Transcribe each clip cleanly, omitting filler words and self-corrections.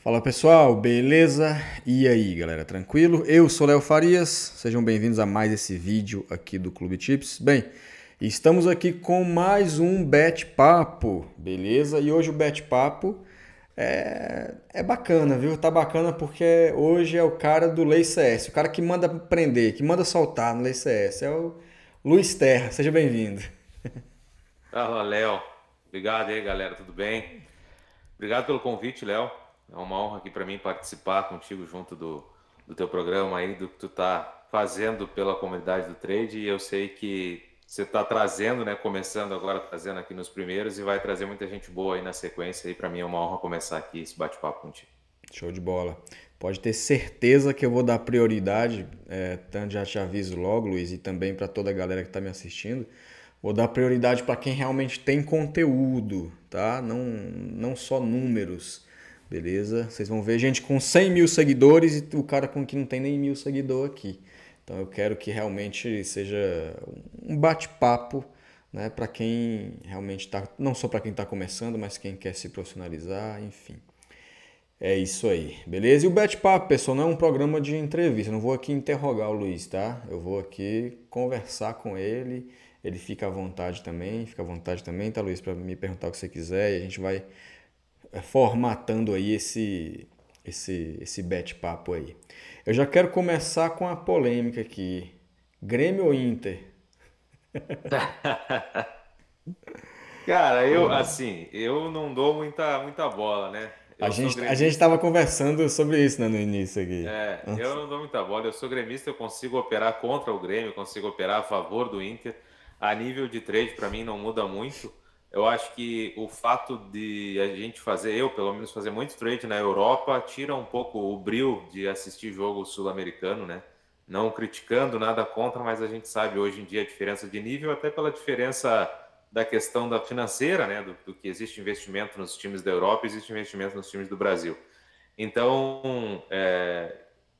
Fala pessoal, beleza? E aí galera, tranquilo? Eu sou Léo Farias, sejam bem-vindos a mais esse vídeo aqui do Clube Tips. Bem, estamos aqui com mais um bate-papo, beleza? E hoje o bate-papo é bacana, viu? Tá bacana porque hoje é o cara do Lei CS, o cara que manda prender, que manda soltar no Lei CS, é o Luiz Terra, seja bem-vindo. Fala, Léo. Obrigado aí, galera. Tudo bem? Obrigado pelo convite, Léo. É uma honra aqui para mim participar contigo junto do teu programa aí, do que tu tá fazendo pela comunidade do trade. E eu sei que você tá trazendo, né? Começando agora, trazendo aqui nos primeiros e vai trazer muita gente boa aí na sequência. E para mim é uma honra começar aqui esse bate-papo contigo. Show de bola. Pode ter certeza que eu vou dar prioridade, tanto já te aviso logo, Luiz, e também para toda a galera que está me assistindo. Vou dar prioridade para quem realmente tem conteúdo, tá? Não só números, beleza? Vocês vão ver gente com 100 mil seguidores e o cara com que não tem nem mil seguidor aqui. Então eu quero que realmente seja um bate-papo, né? Para quem realmente está, não só para quem está começando, mas quem quer se profissionalizar, enfim. É isso aí, beleza? E o bate-papo, pessoal, não é um programa de entrevista. Eu não vou aqui interrogar o Luiz, tá? Eu vou aqui conversar com ele. Ele fica à vontade também, tá, Luiz? Para me perguntar o que você quiser e a gente vai formatando aí esse bate-papo aí. Eu já quero começar com a polêmica aqui. Grêmio ou Inter? Cara, eu não dou muita bola, né? A Eu sou gente, a gente gremista. estava conversando sobre isso, né, no início aqui. Eu não dou muita bola. Eu sou gremista, eu consigo operar contra o Grêmio, eu consigo operar a favor do Inter. A nível de trade, para mim, não muda muito. Eu acho que o fato de a gente fazer, eu pelo menos fazer muito trade na Europa, tira um pouco o brilho de assistir jogo sul-americano, né? Não criticando nada contra, mas a gente sabe hoje em dia a diferença de nível, até pela diferença da questão da financeira, né? Do que existe investimento nos times da Europa, existe investimento nos times do Brasil. Então,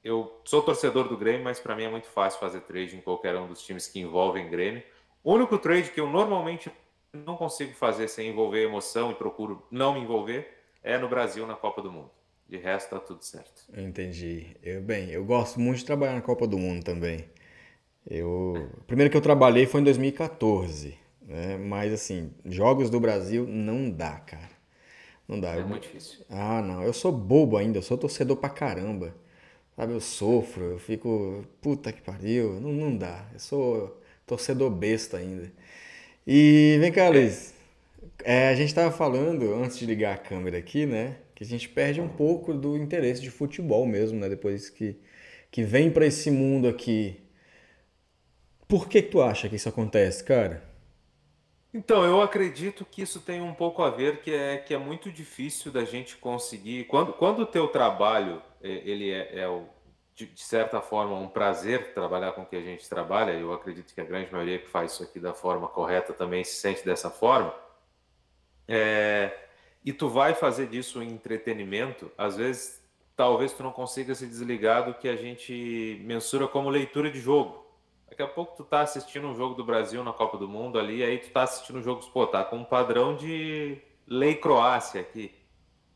eu sou torcedor do Grêmio, mas para mim é muito fácil fazer trade em qualquer um dos times que envolvem Grêmio. O único trade que eu normalmente não consigo fazer sem envolver emoção e procuro não me envolver é no Brasil na Copa do Mundo. De resto, tá tudo certo. Eu entendi. Eu gosto muito de trabalhar na Copa do Mundo também. Primeiro que eu trabalhei foi em 2014, né? Mas assim, jogos do Brasil não dá, cara. Não dá. É muito difícil. Não, eu sou bobo ainda, eu sou torcedor pra caramba. Sabe, eu sofro, eu fico, puta que pariu, não dá. Eu sou torcedor besta ainda. E vem cá, É, Luiz. A gente tava falando, antes de ligar a câmera aqui, né? Que a gente perde um pouco do interesse de futebol mesmo, né? Depois que vem pra esse mundo aqui. Por que tu acha que isso acontece, cara? então, eu acredito que isso tem um pouco a ver que é muito difícil da gente conseguir. Quando o teu trabalho ele de certa forma um prazer trabalhar com o que a gente trabalha, eu acredito que a grande maioria que faz isso aqui da forma correta também se sente dessa forma. E tu vai fazer disso um entretenimento, às vezes talvez tu não consiga se desligar do que a gente mensura como leitura de jogo. Daqui a pouco tu tá assistindo um jogo do Brasil na Copa do Mundo ali, aí tu tá assistindo um jogo, pô, tá com um padrão de Lei Croácia aqui,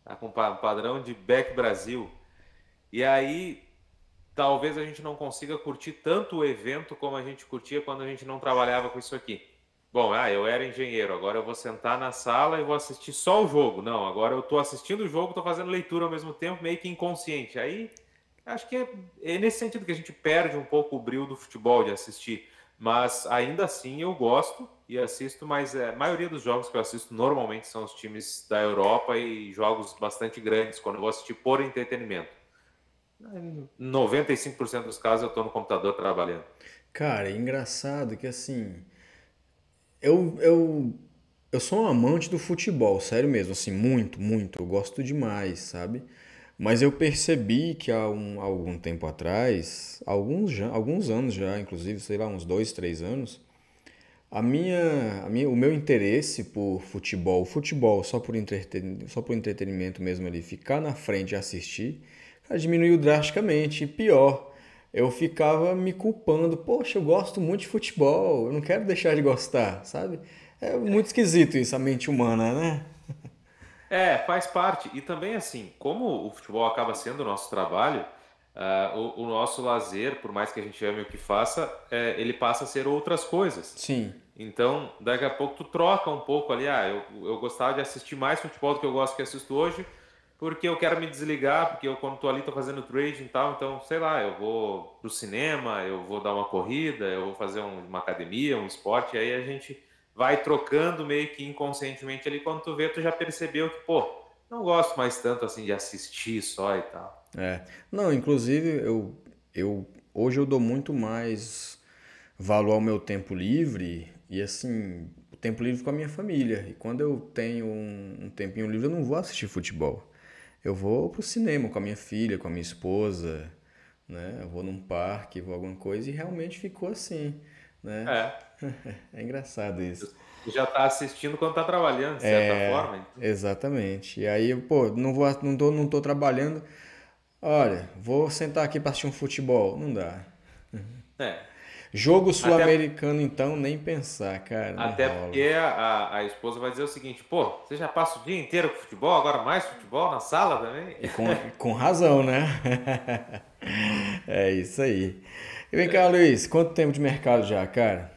tá com um padrão de Beck Brasil. E aí talvez a gente não consiga curtir tanto o evento como a gente curtia quando a gente não trabalhava com isso aqui. Bom, eu era engenheiro, agora eu vou sentar na sala e vou assistir só o jogo. Não, agora eu estou assistindo o jogo, estou fazendo leitura ao mesmo tempo, meio que inconsciente. Aí acho que é nesse sentido que a gente perde um pouco o brilho do futebol de assistir. Mas ainda assim eu gosto e assisto, mas a maioria dos jogos que eu assisto normalmente são os times da Europa e jogos bastante grandes, quando eu vou assistir por entretenimento. Em 95% dos casos eu estou no computador trabalhando. Cara, é engraçado que assim, eu, eu, eu sou um amante do futebol, sério mesmo, assim, muito, muito, eu gosto demais, sabe? Mas eu percebi que há algum tempo atrás, alguns anos já, inclusive, sei lá, uns 2, 3 anos, o meu interesse por futebol só por entretenimento mesmo ali, ficar na frente e assistir, cara, diminuiu drasticamente. E pior, eu ficava me culpando, poxa, eu gosto muito de futebol, eu não quero deixar de gostar, sabe? É muito esquisito isso, a mente humana, né? Faz parte. E também, assim, como o futebol acaba sendo o nosso trabalho, o nosso lazer, por mais que a gente ame o que faça, ele passa a ser outras coisas. Sim. Então, daqui a pouco tu troca um pouco ali. Eu gostava de assistir mais futebol do que eu gosto que assisto hoje, porque eu quero me desligar, porque eu, quando tô ali, tô fazendo trading e tal. Então, sei lá, eu vou pro cinema, eu vou dar uma corrida, eu vou fazer uma academia, um esporte, e aí a gente vai trocando meio que inconscientemente ali. Quando tu vê, tu já percebeu que, pô, não gosto mais tanto assim de assistir só e tal. É. Não, inclusive hoje eu dou muito mais valor ao meu tempo livre e assim, o tempo livre com a minha família. E quando eu tenho um tempinho livre, eu não vou assistir futebol. Eu vou pro cinema com a minha filha, com a minha esposa, né? Eu vou num parque, vou alguma coisa e realmente ficou assim, né? É, É engraçado isso. tu já tá assistindo quando tá trabalhando, de certa forma. Então, Exatamente. E aí, pô, não tô trabalhando. Olha, vou sentar aqui pra assistir um futebol. Não dá. é. Jogo Até sul-americano, então, nem pensar, cara, não Até rola. porque a esposa vai dizer o seguinte, pô, você já passa o dia inteiro com futebol, agora mais futebol na sala também? E com razão, né? É isso aí. E vem cá, Luiz, quanto tempo de mercado já, cara?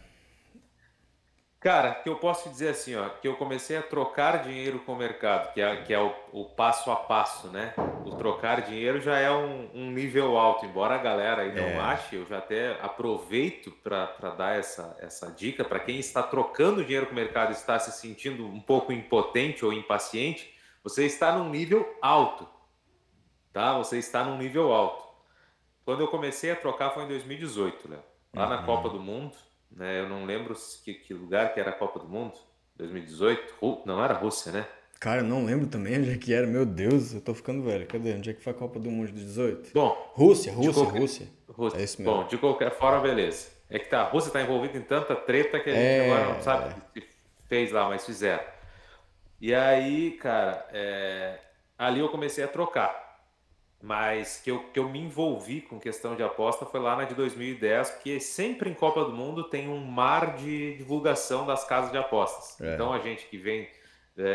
Cara, que eu posso te dizer assim, ó, que eu comecei a trocar dinheiro com o mercado, que é o passo a passo, né? O trocar dinheiro já é um nível alto, embora a galera aí não ache, eu já até aproveito para dar essa dica para quem está trocando dinheiro com o mercado e está se sentindo um pouco impotente ou impaciente, você está num nível alto, tá? Você está num nível alto. Quando eu comecei a trocar foi em 2018, Léo. Lá na Copa do Mundo, né? Eu não lembro que lugar que era a Copa do Mundo. 2018? Não era Rússia, né? Cara, eu não lembro também onde é que era. Meu Deus, eu tô ficando velho. Cadê? Onde é que foi a Copa do Mundo de 18? Bom, Rússia, de Rússia, qualquer, Rússia. É Rússia. isso mesmo. Bom, de qualquer forma, beleza. É que a Rússia está envolvida em tanta treta que a gente agora não sabe É. o que se fez lá, mas fizeram. E aí, cara, ali eu comecei a trocar. Mas que eu me envolvi com questão de aposta foi lá na de 2010, porque sempre em Copa do Mundo tem um mar de divulgação das casas de apostas. É. Então a gente que vem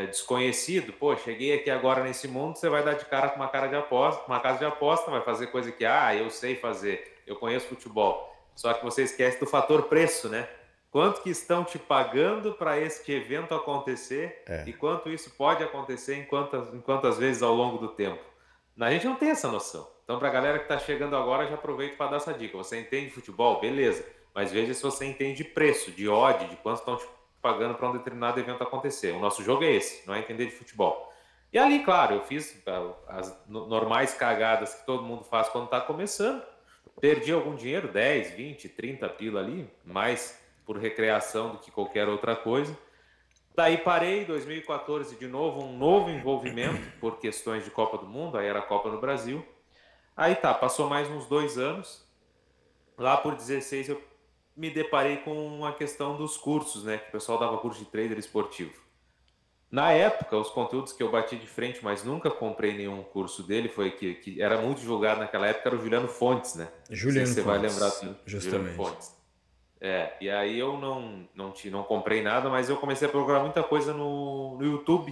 desconhecido, pô, cheguei aqui agora nesse mundo, você vai dar de cara com uma cara de aposta, com uma casa de aposta, vai fazer coisa que, eu sei fazer, eu conheço futebol. Só que você esquece do fator preço, né? Quanto que estão te pagando para este evento acontecer e quanto isso pode acontecer em quantas vezes ao longo do tempo. A gente não tem essa noção. Então, para a galera que está chegando agora, já aproveito para dar essa dica. Você entende de futebol? Beleza. Mas veja se você entende de preço, de odd, de quanto estão te pagando para um determinado evento acontecer. O nosso jogo é esse, não é entender de futebol. E ali, claro, eu fiz as normais cagadas que todo mundo faz quando está começando. Perdi algum dinheiro, 10, 20, 30 pila ali, mais por recreação do que qualquer outra coisa. Daí parei, 2014 de novo, um novo envolvimento por questões de Copa do Mundo, aí era a Copa no Brasil. Aí tá, passou mais uns 2 anos. Lá por 16 eu me deparei com a questão dos cursos, né? Que o pessoal dava curso de trader esportivo. Na época, os conteúdos que eu bati de frente, mas nunca comprei nenhum curso dele, foi que era muito divulgado naquela época, era o Juliano Fontes, né? Não sei se Juliano você vai lembrar Fontes, do Juliano justamente. Fontes. E aí eu não comprei nada, mas eu comecei a procurar muita coisa no YouTube.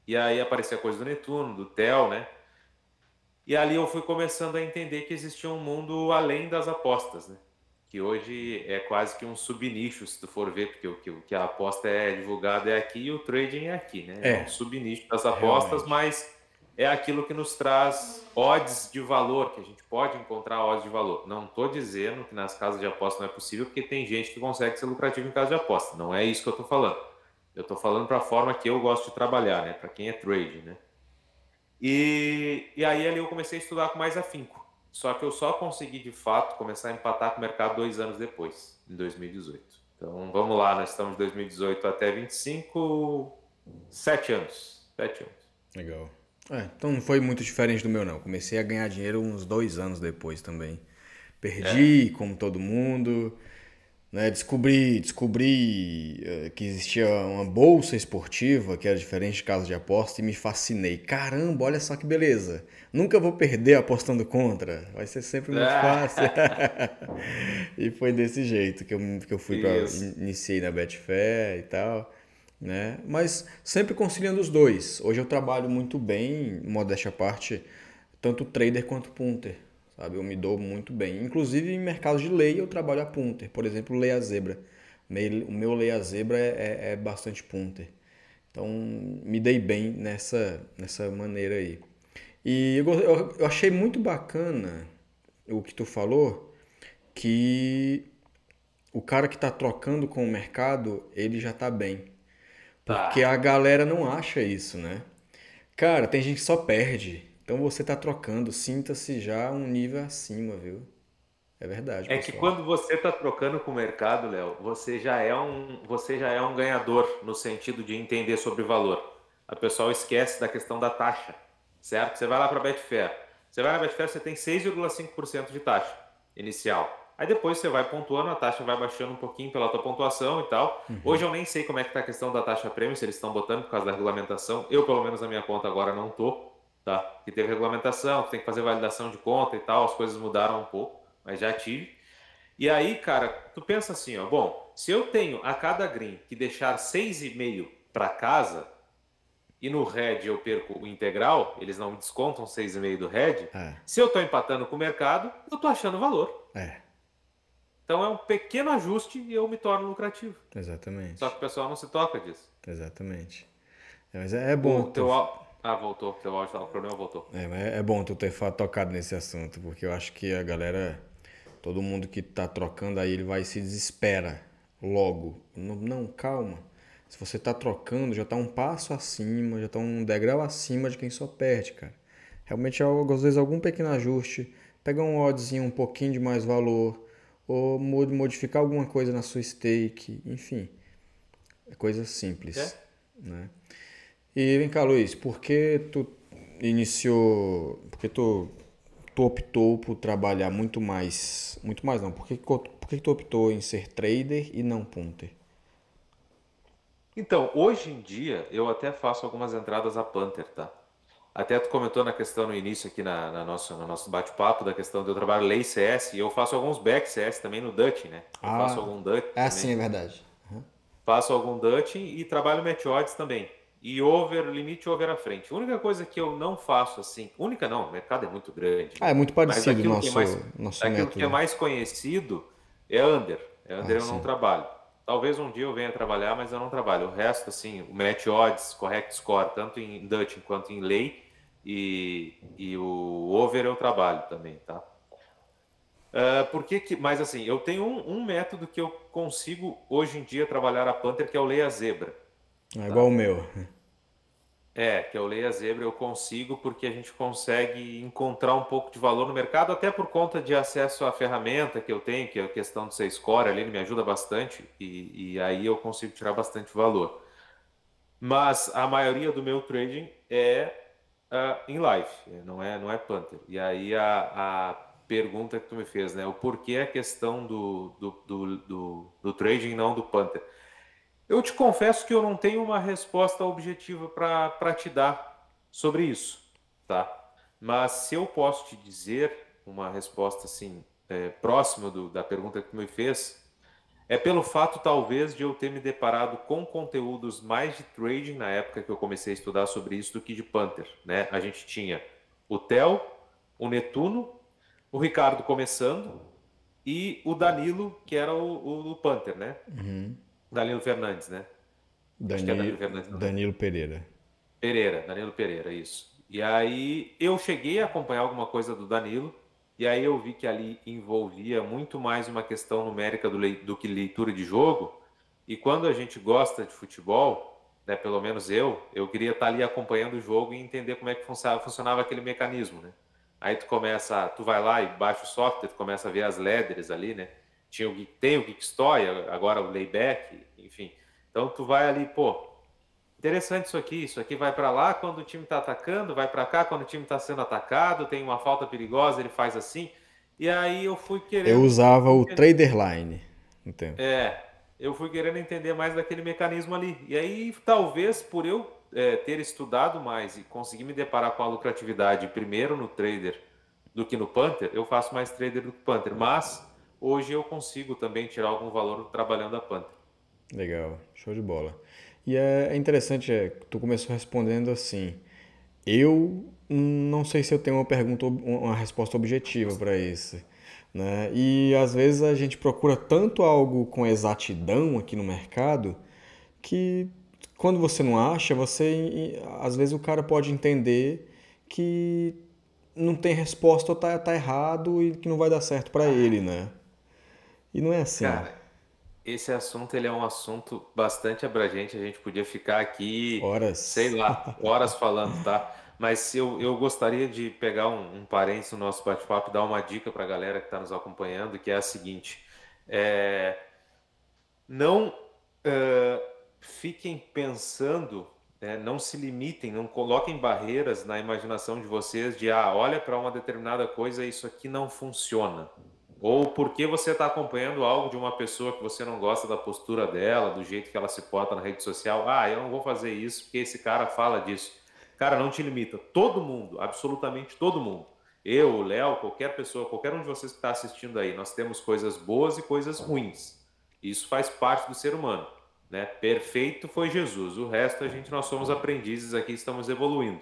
E aí aparecia coisa do Netuno, do Theo, né? E ali eu fui começando a entender que existia um mundo além das apostas, né? Que hoje é quase que um subnicho, se tu for ver, porque o que a aposta é divulgada é aqui e o trading é aqui, né? É um É, subnicho das apostas, realmente. mas é aquilo que nos traz odds de valor, que a gente pode encontrar odds de valor. Não estou dizendo que nas casas de aposta não é possível, porque tem gente que consegue ser lucrativo em casa de aposta. Não é isso que eu estou falando. Eu estou falando para a forma que eu gosto de trabalhar, né? Para quem é trading, né? E aí ali eu comecei a estudar com mais afinco. Só que eu só consegui de fato começar a empatar com o mercado 2 anos depois, em 2018. Então vamos lá, nós estamos de 2018 até 25, 7 anos. 7 anos. Legal. Então não foi muito diferente do meu, não. Comecei a ganhar dinheiro uns 2 anos depois também. É, Perdi, como todo mundo, né? Descobri que existia uma bolsa esportiva que era diferente de casa de aposta e me fascinei. Caramba, olha só que beleza. Nunca vou perder apostando contra. Vai ser sempre muito fácil. E foi desse jeito que eu fui para Isso. iniciei na Betfair e tal. né? Mas sempre conciliando os dois. Hoje eu trabalho muito bem, modéstia à parte, tanto trader quanto punter, sabe? Eu me dou muito bem. Inclusive em mercados de lei eu trabalho a punter. Por exemplo, lei a zebra. O meu lei a zebra é bastante punter. Então me dei bem nessa maneira aí. E eu achei muito bacana o que tu falou, que o cara que está trocando com o mercado, ele já está bem. Porque Tá. a galera não acha isso, né? Cara, tem gente que só perde. Então você tá trocando, sinta-se já um nível acima, viu? É verdade, É que pessoal. quando você está trocando com o mercado, Léo, você já é um ganhador no sentido de entender sobre valor. A pessoa esquece da questão da taxa, certo? Você vai lá para a Betfair. Você vai na Betfair, você tem 6,5% de taxa inicial. Aí depois você vai pontuando, a taxa vai baixando um pouquinho pela tua pontuação e tal. Hoje eu nem sei como é que tá a questão da taxa prêmio, se eles estão botando por causa da regulamentação. Eu, pelo menos na minha conta agora não tô, tá? Que teve regulamentação, tem que fazer validação de conta e tal, as coisas mudaram um pouco, mas já tive. E aí, cara, tu pensa assim, ó, bom, se eu tenho a cada green que deixar 6,5 para casa e no red eu perco o integral, eles não me descontam 6,5 do red, É, se eu tô empatando com o mercado, eu tô achando valor. é, Então é um pequeno ajuste e eu me torno lucrativo. Só que exatamente. o pessoal não se toca disso. Exatamente. Mas é bom O tu, teu voltou, teu áudio tava, o problema voltou. mas é bom tu ter tocado nesse assunto, porque eu acho que a galera, todo mundo que tá trocando aí, ele vai se desespera logo. Não, não, calma. Se você tá trocando, já tá um passo acima, já tá um degrau acima de quem só perde, cara. Realmente, às vezes, algum pequeno ajuste, pegar um oddzinho um pouquinho de mais valor, ou modificar alguma coisa na sua stake, enfim, é coisa simples, É? né? E vem cá, Luiz, por que tu iniciou, por que tu optou por trabalhar muito mais não, por que tu optou em ser trader e não punter? Então, hoje em dia, eu até faço algumas entradas a Panther, tá? Até tu comentou na questão no início aqui no nosso bate-papo da questão de eu trabalho lei CS e eu faço alguns back CS também no Dutch, né? Eu faço Ah, algum Dutch é sim, também. é verdade. Faço algum Dutch e trabalho match odds também. E over, limite over à frente. A única coisa que eu não faço assim, única não, o mercado é muito grande, Ah, né? é muito Mas parecido o nosso daquilo que é método. mais conhecido é under. É under Ah, eu não sim. trabalho. Talvez um dia eu venha trabalhar, mas eu não trabalho. O resto, assim, o match odds, correct score, tanto em Dutch quanto em lei e o over eu trabalho também, tá? Mas assim, eu tenho um método que eu consigo hoje em dia trabalhar a Panther, que é o Leia Zebra, É igual tá? o meu. Que é o Leia Zebra eu consigo porque a gente consegue encontrar um pouco de valor no mercado, até por conta de acesso à ferramenta que eu tenho, que é a questão do C-Score ali, ele me ajuda bastante e aí eu consigo tirar bastante valor. Mas a maioria do meu trading é em live, não é Panther. E aí a pergunta que tu me fez, né? O porquê a questão do trading não do Panther? Eu te confesso que eu não tenho uma resposta objetiva para te dar sobre isso, tá? Mas se eu posso te dizer uma resposta assim, próxima da pergunta que tu me fez, é pelo fato talvez de eu ter me deparado com conteúdos mais de trading na época que eu comecei a estudar sobre isso do que de Panther, né? A gente tinha o Theo, o Netuno, o Ricardo começando e o Danilo, que era o Panther, né? Danilo Fernandes, né? Acho que é Danilo Fernandes, não, né? Danilo Pereira. Pereira, Danilo Pereira, isso. E aí eu cheguei a acompanhar alguma coisa do Danilo, e aí eu vi que ali envolvia muito mais uma questão numérica do que leitura de jogo. E quando a gente gosta de futebol, né, pelo menos eu queria estar ali acompanhando o jogo e entender como é que funcionava aquele mecanismo, né? Aí tu vai lá e baixa o software, tu começa a ver as ladders ali, né? Tem o Geekstory, agora o Layback, enfim. Então tu vai ali, pô, interessante isso aqui vai para lá quando o time está atacando, vai para cá quando o time está sendo atacado, tem uma falta perigosa, ele faz assim. E aí eu fui Eu querendo usava o entender, Traderline no tempo. eu fui querendo entender mais daquele mecanismo ali. E aí talvez por eu ter estudado mais e conseguir me deparar com a lucratividade primeiro no trader do que no Panther, eu faço mais trader do que Panther. Mas hoje eu consigo também tirar algum valor trabalhando a Panther. Legal, show de bola. E é interessante, tu começou respondendo assim. Eu não sei se eu tenho uma resposta objetiva para isso, né? E às vezes a gente procura tanto algo com exatidão aqui no mercado que quando você não acha, às vezes o cara pode entender que não tem resposta ou tá errado e que não vai dar certo para ele, né? E não é assim. Cara, esse assunto ele é um assunto bastante abrangente. A gente podia ficar aqui, sei Horas. lá, horas falando, tá? Mas eu gostaria de pegar um parênteses no nosso bate-papo e dar uma dica para a galera que está nos acompanhando, que é a seguinte: é, não fiquem pensando, né, não se limitem, não coloquem barreiras na imaginação de vocês de, olha para uma determinada coisa, isso aqui não funciona. Ou porque você está acompanhando algo de uma pessoa que você não gosta da postura dela, do jeito que ela se porta na rede social. Eu não vou fazer isso porque esse cara fala disso. Cara, não te limita. Todo mundo, absolutamente todo mundo. Eu, o Léo, qualquer pessoa, qualquer um de vocês que está assistindo aí, nós temos coisas boas e coisas ruins. Isso faz parte do ser humano, né? Perfeito foi Jesus. O resto nós somos aprendizes aqui, estamos evoluindo.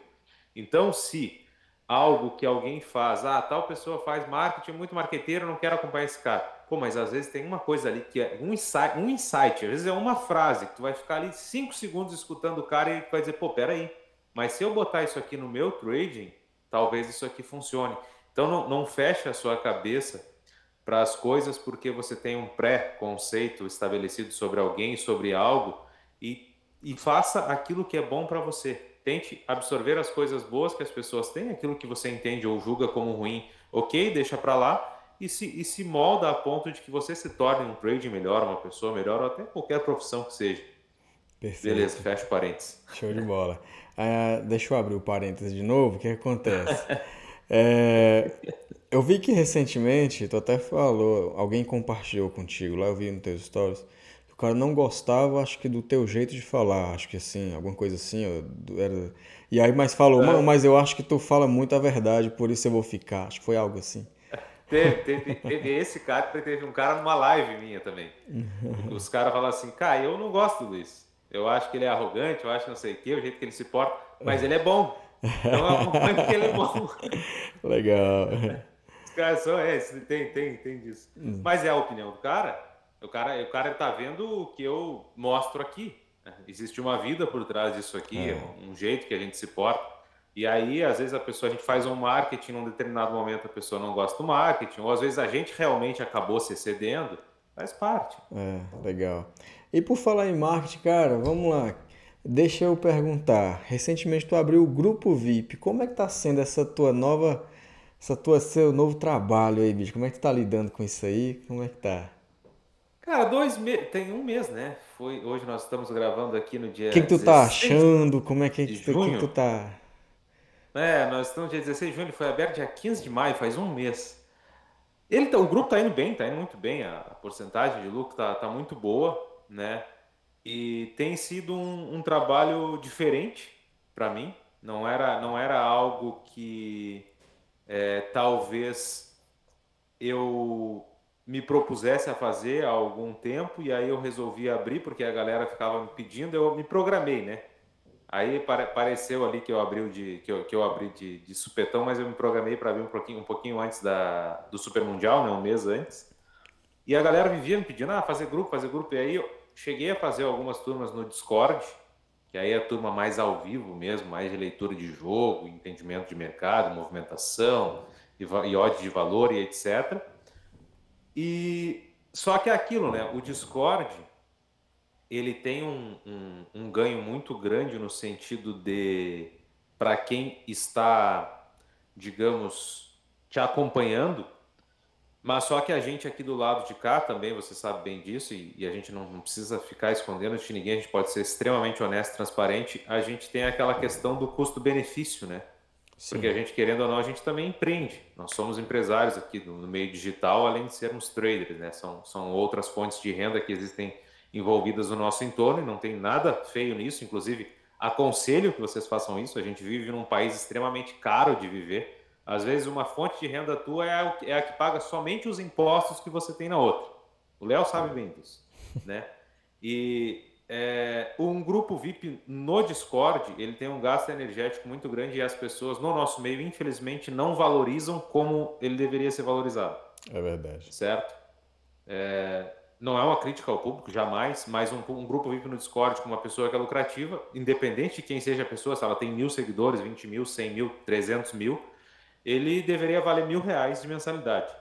Então, se algo que alguém faz, tal pessoa faz marketing, muito marqueteiro, não quero acompanhar esse cara. Pô, mas às vezes tem uma coisa ali que é um insight, às vezes é uma frase que tu vai ficar ali 5 segundos escutando o cara e vai dizer, pô, peraí, mas se eu botar isso aqui no meu trading, talvez isso aqui funcione. Então não feche a sua cabeça para as coisas porque você tem um pré-conceito estabelecido sobre alguém, sobre algo, e faça aquilo que é bom para você. Tente absorver as coisas boas que as pessoas têm, aquilo que você entende ou julga como ruim, ok, deixa para lá, e se molda a ponto de que você se torne um trader melhor, uma pessoa melhor, ou até qualquer profissão que seja. Beleza, Perfeito. fecha parênteses. Show de bola. Deixa eu abrir o parênteses de novo. O que acontece? É, eu vi que recentemente, tu até falou, alguém compartilhou contigo lá, eu vi nos teus stories, que o cara não gostava, acho que do teu jeito de falar, acho que assim, alguma coisa assim, e aí mas falou, mano, mas eu acho que tu fala muito a verdade, por isso eu vou ficar, acho que foi algo assim. Teve esse cara, teve um cara numa live minha também. Os caras falam assim, cara, eu não gosto do Luiz. Eu acho que ele é arrogante, eu acho que não sei o quê, o jeito que ele se porta, mas ele é bom. Então eu acompanho porque ele é bom. Legal. Os caras são, tem disso. Mas é a opinião do cara. O cara tá vendo o que eu mostro aqui, né? Existe uma vida por trás disso aqui, um jeito que a gente se porta. E aí, às vezes, a gente faz um marketing, num determinado momento a pessoa não gosta do marketing, ou às vezes a gente realmente acabou se excedendo, faz parte. Legal. E por falar em marketing, cara, vamos lá. Deixa eu perguntar. Recentemente tu abriu o grupo VIP. Como é que tá sendo seu novo trabalho aí, bicho? Como é que tu tá lidando com isso aí? Como é que tá? Cara, tem um mês, né? Hoje nós estamos gravando aqui no O que dia que tu tá 16 achando? Como é de o que que tu junho. tá... Nós estamos no dia 16 de junho, ele foi aberto dia 15 de maio, faz um mês. O grupo tá indo bem, tá indo muito bem, a porcentagem de lucro tá muito boa, né? E tem sido um trabalho diferente para mim. Não era algo que talvez eu me propusesse a fazer há algum tempo, e aí eu resolvi abrir porque a galera ficava me pedindo, eu me programei, né? Aí pareceu ali que eu abri que eu abri de supetão, mas eu me programei para abrir um pouquinho antes do Super Mundial, né? Um mês antes. E a galera vivia me pedindo, fazer grupo. E aí eu cheguei a fazer algumas turmas no Discord, que aí é a turma mais ao vivo mesmo, mais de leitura de jogo, entendimento de mercado, movimentação, e odd de valor e etc. E só que é aquilo, né? O Discord, ele tem um ganho muito grande no sentido de, para quem está, digamos, te acompanhando, mas só que a gente aqui do lado de cá também, você sabe bem disso, e a gente não precisa ficar escondendo de ninguém, a gente pode ser extremamente honesto, transparente, a gente tem aquela questão do custo-benefício, né? Porque Sim. a gente, querendo ou não, a gente também empreende. Nós somos empresários aqui no meio digital, além de sermos traders, né? São outras fontes de renda que existem envolvidas no nosso entorno, e não tem nada feio nisso. Inclusive, aconselho que vocês façam isso. A gente vive num país extremamente caro de viver. Às vezes, uma fonte de renda tua é a que paga somente os impostos que você tem na outra. O Léo sabe bem disso, né? E Um grupo VIP no Discord, ele tem um gasto energético muito grande e as pessoas no nosso meio, infelizmente, não valorizam como ele deveria ser valorizado. É verdade. Certo? Não é uma crítica ao público, jamais, mas um grupo VIP no Discord com uma pessoa que é lucrativa, independente de quem seja a pessoa, se ela tem 1.000 seguidores, 20 mil, 100 mil, 300 mil, ele deveria valer R$ 1.000 de mensalidade.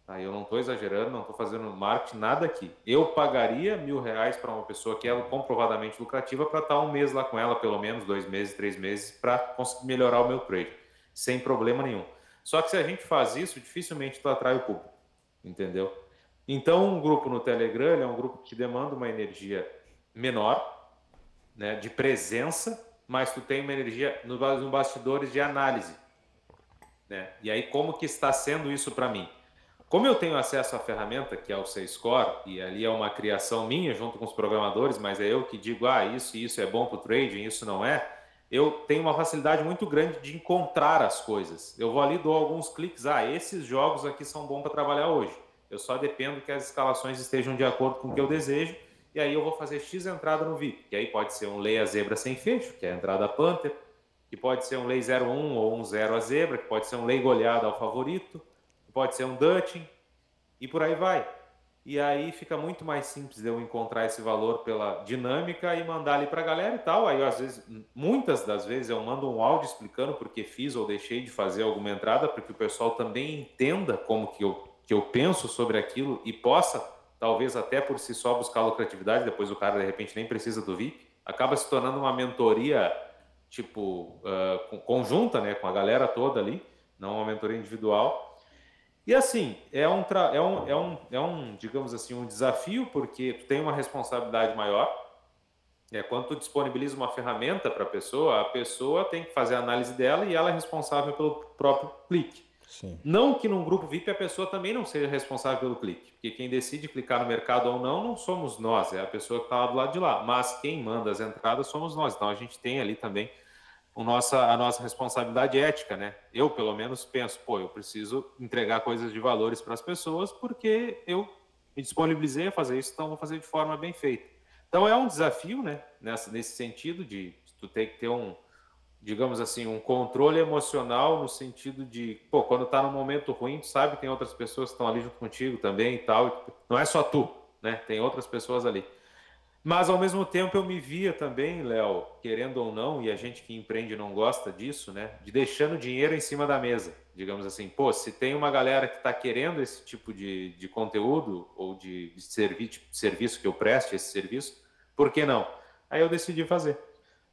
Aí eu não estou exagerando, não estou fazendo marketing, nada aqui. Eu pagaria R$ 1.000 para uma pessoa que é comprovadamente lucrativa para estar um mês lá com ela, pelo menos 2 meses, 3 meses, para conseguir melhorar o meu trade, sem problema nenhum. Só que se a gente faz isso, dificilmente tu atrai o público, entendeu? Então, um grupo no Telegram é um grupo que demanda uma energia menor, né, de presença, mas tu tem uma energia nos bastidores de análise, né? E aí, como que está sendo isso para mim? Como eu tenho acesso à ferramenta, que é o C-Score, e ali é uma criação minha junto com os programadores, mas é eu que digo, isso é bom para o trading, isso não é, eu tenho uma facilidade muito grande de encontrar as coisas. Eu vou ali, dou alguns cliques, esses jogos aqui são bons para trabalhar hoje. Eu só dependo que as escalações estejam de acordo com o que eu desejo, e aí eu vou fazer X entrada no VIP, que aí pode ser um Lei a Zebra sem fecho, que é a entrada Panther, que pode ser um Lei 0-1 ou um 0 a Zebra, que pode ser um Lei goleada ao favorito, que pode ser um Dutching, e por aí vai. E aí fica muito mais simples de eu encontrar esse valor pela dinâmica e mandar ali para a galera e tal. Aí, às vezes, muitas das vezes, eu mando um áudio explicando porque fiz ou deixei de fazer alguma entrada, para que o pessoal também entenda como que eu penso sobre aquilo e possa, talvez até por si só, buscar lucratividade. Depois o cara, de repente, nem precisa do VIP. Acaba se tornando uma mentoria, tipo, conjunta, né, com a galera toda ali, não uma mentoria individual. E assim, digamos assim, um desafio, porque tu tem uma responsabilidade maior. Quando tu disponibiliza uma ferramenta para a pessoa tem que fazer a análise dela e ela é responsável pelo próprio clique. Sim. Não que num grupo VIP a pessoa também não seja responsável pelo clique, porque quem decide clicar no mercado ou não somos nós, é a pessoa que está do lado de lá. Mas quem manda as entradas somos nós. Então a gente tem ali também a nossa responsabilidade ética, né? Eu, pelo menos, penso, eu preciso entregar coisas de valores para as pessoas porque eu me disponibilizei a fazer isso, então vou fazer de forma bem feita. Então é um desafio, né? Nesse sentido de tu ter que ter digamos assim, um controle emocional no sentido de, quando tá num momento ruim, tu sabe que tem outras pessoas que estão ali junto contigo também e tal. Não é só tu, né? Tem outras pessoas ali. Mas, ao mesmo tempo, eu me via também, Léo, querendo ou não, e a gente que empreende não gosta disso, né? De deixando dinheiro em cima da mesa. Digamos assim, se tem uma galera que está querendo esse tipo de conteúdo ou de serviço que eu preste, esse serviço, por que não? Aí eu decidi fazer.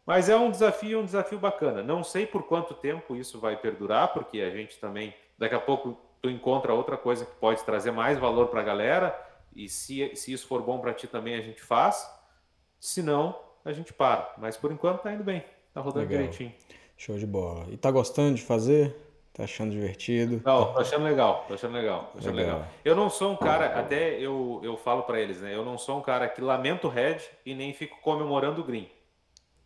Mas é um desafio bacana. Não sei por quanto tempo isso vai perdurar, porque a gente também, daqui a pouco, tu encontra outra coisa que pode trazer mais valor para a galera, e se isso for bom para ti também, a gente faz. Se não, a gente para. Mas por enquanto tá indo bem. Tá rodando Legal. direitinho. Show de bola. E tá gostando de fazer? Tá achando divertido? Não, tô achando legal. Tô achando legal. Eu não sou um cara, até eu falo para eles, né? Eu não sou um cara que lamento o head e nem fico comemorando o green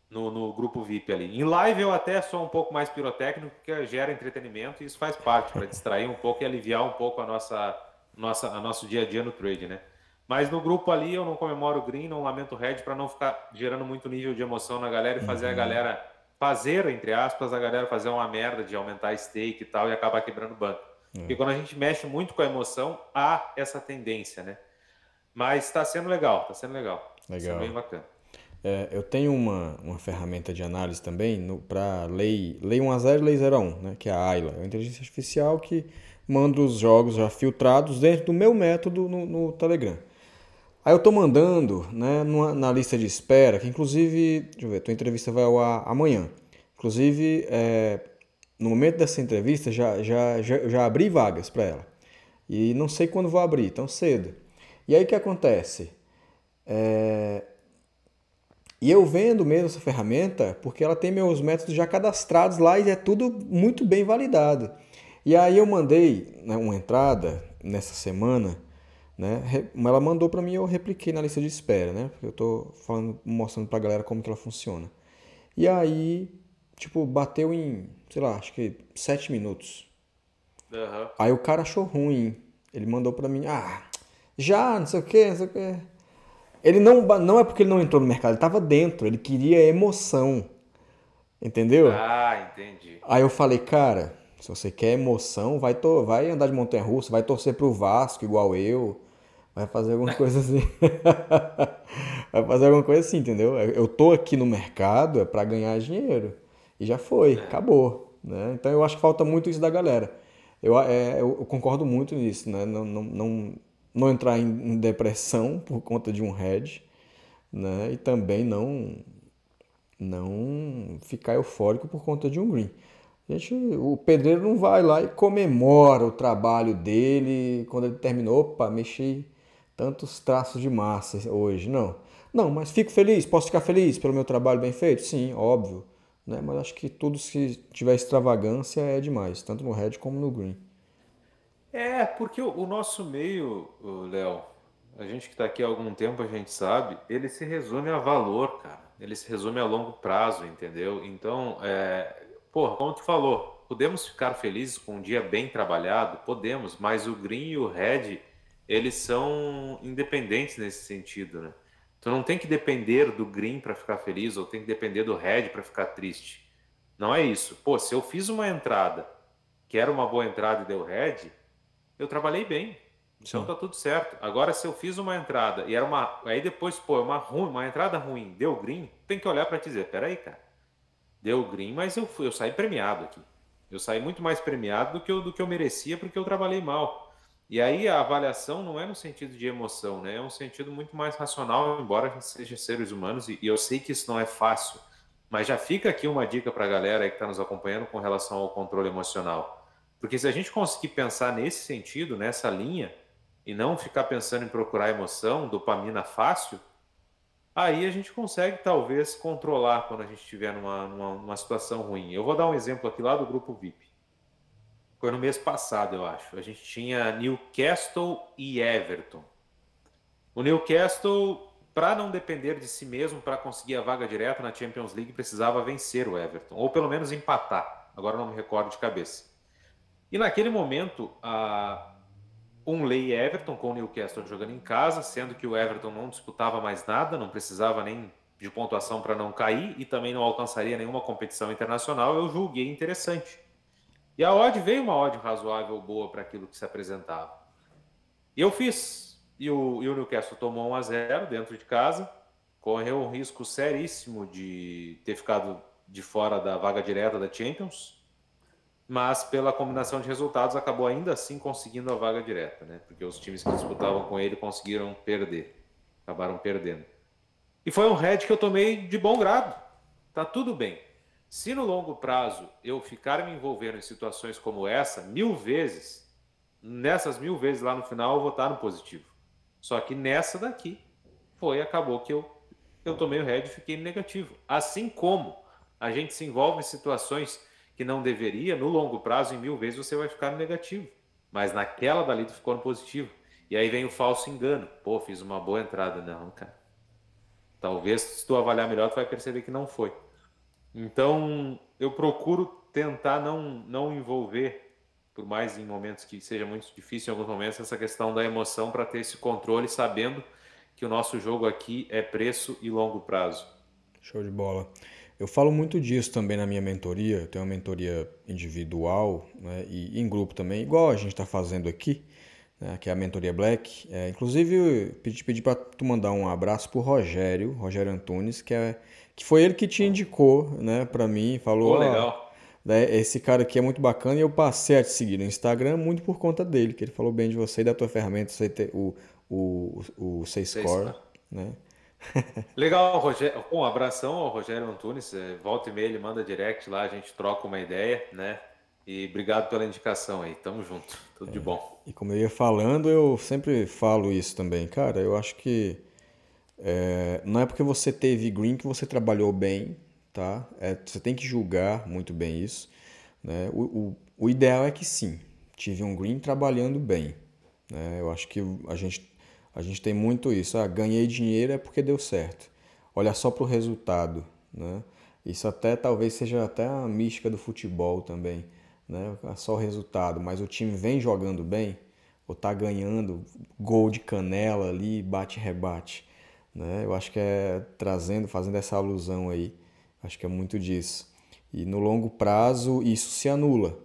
no grupo VIP ali. Em live eu até sou um pouco mais pirotécnico, porque gera entretenimento e isso faz parte, para distrair um pouco e aliviar um pouco a nosso dia a dia no trade, né? Mas no grupo ali eu não comemoro o green, não lamento o head para não ficar gerando muito nível de emoção na galera e fazer a galera entre aspas, a galera fazer uma merda de aumentar stake e tal e acabar quebrando o banco. Porque quando a gente mexe muito com a emoção, há essa tendência, né? Mas tá sendo legal. Tá sendo bem bacana. Eu tenho uma ferramenta de análise também para lei 1 a 0 e lei 0 a 1, né, que é a Ayla. É uma inteligência artificial que manda os jogos já filtrados dentro do meu método no Telegram. Aí eu tô mandando, né, na lista de espera, que inclusive, deixa eu ver, tua entrevista vai ao ar amanhã. Inclusive, no momento dessa entrevista, já abri vagas para ela. E não sei quando vou abrir, tão cedo. E aí o que acontece? E eu vendo mesmo essa ferramenta porque ela tem meus métodos já cadastrados lá e é tudo muito bem validado. E aí eu mandei, né, uma entrada nessa semana, né? Ela mandou para mim e eu repliquei na lista de espera, né? Porque eu tô mostrando pra galera como que ela funciona. E aí, tipo, bateu em, sei lá, acho que 7 minutos. Uhum. Aí o cara achou ruim. Ele mandou pra mim, já, não sei o que, não sei o que. Ele não é porque ele não entrou no mercado, ele estava dentro, ele queria emoção, entendeu? Ah, entendi. Aí eu falei, cara, se você quer emoção, vai andar de montanha-russa, vai torcer pro Vasco igual eu, vai fazer alguma coisa assim. Vai fazer alguma coisa assim, entendeu? Eu tô aqui no mercado é para ganhar dinheiro. E já foi, É. acabou, né? Então eu acho que falta muito isso da galera. Eu concordo muito nisso, né? Não entrar em depressão por conta de um head, né? E também não ficar eufórico por conta de um green. O pedreiro não vai lá e comemora o trabalho dele quando ele terminou. Opa, mexi tantos traços de massa hoje. Não. Não, mas fico feliz, posso ficar feliz pelo meu trabalho bem feito? Sim, óbvio. Né? Mas acho que tudo se tiver extravagância é demais, tanto no red como no green. É, porque o nosso meio, Léo, a gente que está aqui há algum tempo, a gente sabe, ele se resume a valor, cara. Ele se resume a longo prazo, entendeu? Então, porra, como tu falou, podemos ficar felizes com um dia bem trabalhado? Podemos, mas o green e o red, eles são independentes nesse sentido, né? Tu não tem que depender do green para ficar feliz, ou tem que depender do red para ficar triste. Não é isso. Pô, se eu fiz uma entrada que era uma boa entrada e deu red, eu trabalhei bem. Então Sim. tá tudo certo. Agora, se eu fiz uma entrada e era uma. Aí depois, pô, uma entrada ruim, deu green, tem que olhar para te dizer: peraí, cara, deu green, mas eu saí premiado aqui. Eu saí muito mais premiado do que eu merecia porque eu trabalhei mal. E aí a avaliação não é no sentido de emoção, né? É um sentido muito mais racional, embora a gente seja seres humanos, e eu sei que isso não é fácil. Mas já fica aqui uma dica para a galera aí que está nos acompanhando com relação ao controle emocional. Porque se a gente conseguir pensar nesse sentido, nessa linha, e não ficar pensando em procurar emoção, dopamina fácil, aí a gente consegue talvez controlar quando a gente estiver numa situação ruim. Eu vou dar um exemplo aqui lá do grupo VIP. Foi no mês passado, eu acho. A gente tinha Newcastle e Everton. O Newcastle, para não depender de si mesmo para conseguir a vaga direta na Champions League, precisava vencer o Everton, ou pelo menos empatar. Agora não me recordo de cabeça. E naquele momento, um lei Everton com o Newcastle jogando em casa, sendo que o Everton não disputava mais nada, não precisava nem de pontuação para não cair e também não alcançaria nenhuma competição internacional, eu julguei interessante. E a odd veio uma odd razoável, boa para aquilo que se apresentava. E eu fiz. E o Newcastle tomou 1-0 dentro de casa, correu um risco seríssimo de ter ficado de fora da vaga direta da Champions, mas pela combinação de resultados acabou ainda assim conseguindo a vaga direta, né? Porque os times que disputavam com ele conseguiram perder, acabaram perdendo. E foi um head que eu tomei de bom grado. Tá tudo bem. Se no longo prazo eu ficar me envolvendo em situações como essa 1000 vezes, nessas 1000 vezes lá no final eu vou estar no positivo. Só que nessa daqui acabou que eu tomei o head e fiquei no negativo. Assim como a gente se envolve em situações que não deveria, no longo prazo, em 1000 vezes você vai ficar no negativo. Mas naquela dali tu ficou no positivo. E aí vem o falso engano. Pô, fiz uma boa entrada. Não, cara. Talvez se tu avaliar melhor, tu vai perceber que não foi. Então, eu procuro tentar não envolver, por mais em momentos que seja muito difícil, em alguns momentos, essa questão da emoção para ter esse controle, sabendo que o nosso jogo aqui é preço e longo prazo. Show de bola. Eu falo muito disso também na minha mentoria. Eu tenho uma mentoria individual, né, e em grupo também, igual a gente está fazendo aqui, né, que é a mentoria Black. Inclusive, pedi para tu mandar um abraço pro Rogério Antunes, que foi ele que te indicou, né, para mim, falou, Pô, ó, legal. né, esse cara aqui é muito bacana e eu passei a te seguir no Instagram muito por conta dele, que ele falou bem de você e da tua ferramenta, o Seis, C-Score, cara. né? Legal, Rogério. Um abração ao Rogério Antunes. Volta e meia ele manda direct lá, a gente troca uma ideia, né? E obrigado pela indicação aí. Tamo junto. Tudo de bom. E como eu ia falando, eu sempre falo isso também. Cara, eu acho que não é porque você teve green que você trabalhou bem, tá? Você tem que julgar muito bem isso, né? O ideal é que sim, tive um green trabalhando bem, né? Eu acho que a gente tem muito isso. Ah, ganhei dinheiro é porque deu certo. Olha só pro resultado, né? Isso até talvez seja até a mística do futebol também, né? É só o resultado, mas o time vem jogando bem, ou tá ganhando, gol de canela ali, bate-rebate, né? Eu acho que fazendo essa alusão aí, acho que é muito disso. E no longo prazo isso se anula.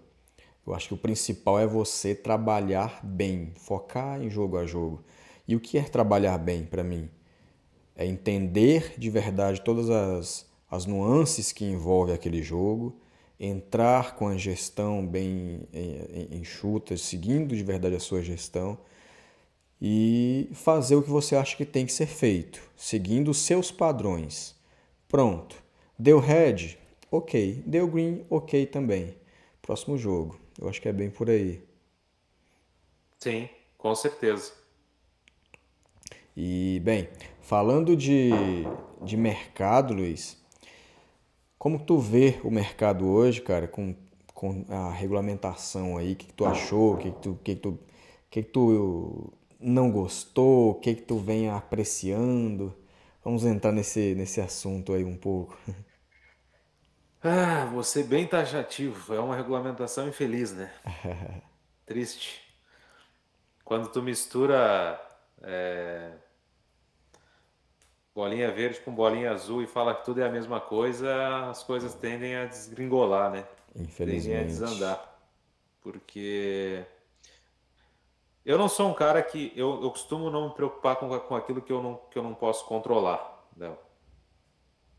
Eu acho que o principal é você trabalhar bem, focar em jogo a jogo. E o que é trabalhar bem para mim? É entender de verdade todas as nuances que envolve aquele jogo, entrar com a gestão bem enxuta, seguindo de verdade a sua gestão e fazer o que você acha que tem que ser feito, seguindo os seus padrões. Pronto. Deu red? Ok. Deu green? Ok também. Próximo jogo. Eu acho que é bem por aí. Sim, com certeza. E, bem, falando de mercado, Luiz, como tu vê o mercado hoje, cara, com a regulamentação aí, o que tu achou, o que que tu não gostou, o que que tu vem apreciando? Vamos entrar nesse assunto aí um pouco. Ah, você bem taxativo. É uma regulamentação infeliz, né? Triste. Quando tu mistura é, bolinha verde com bolinha azul e fala que tudo é a mesma coisa, as coisas tendem a desgringolar, né? Tendem a Infelizmente. desandar. Porque eu não sou um cara que. Eu costumo não me preocupar com aquilo que eu não posso controlar. Não.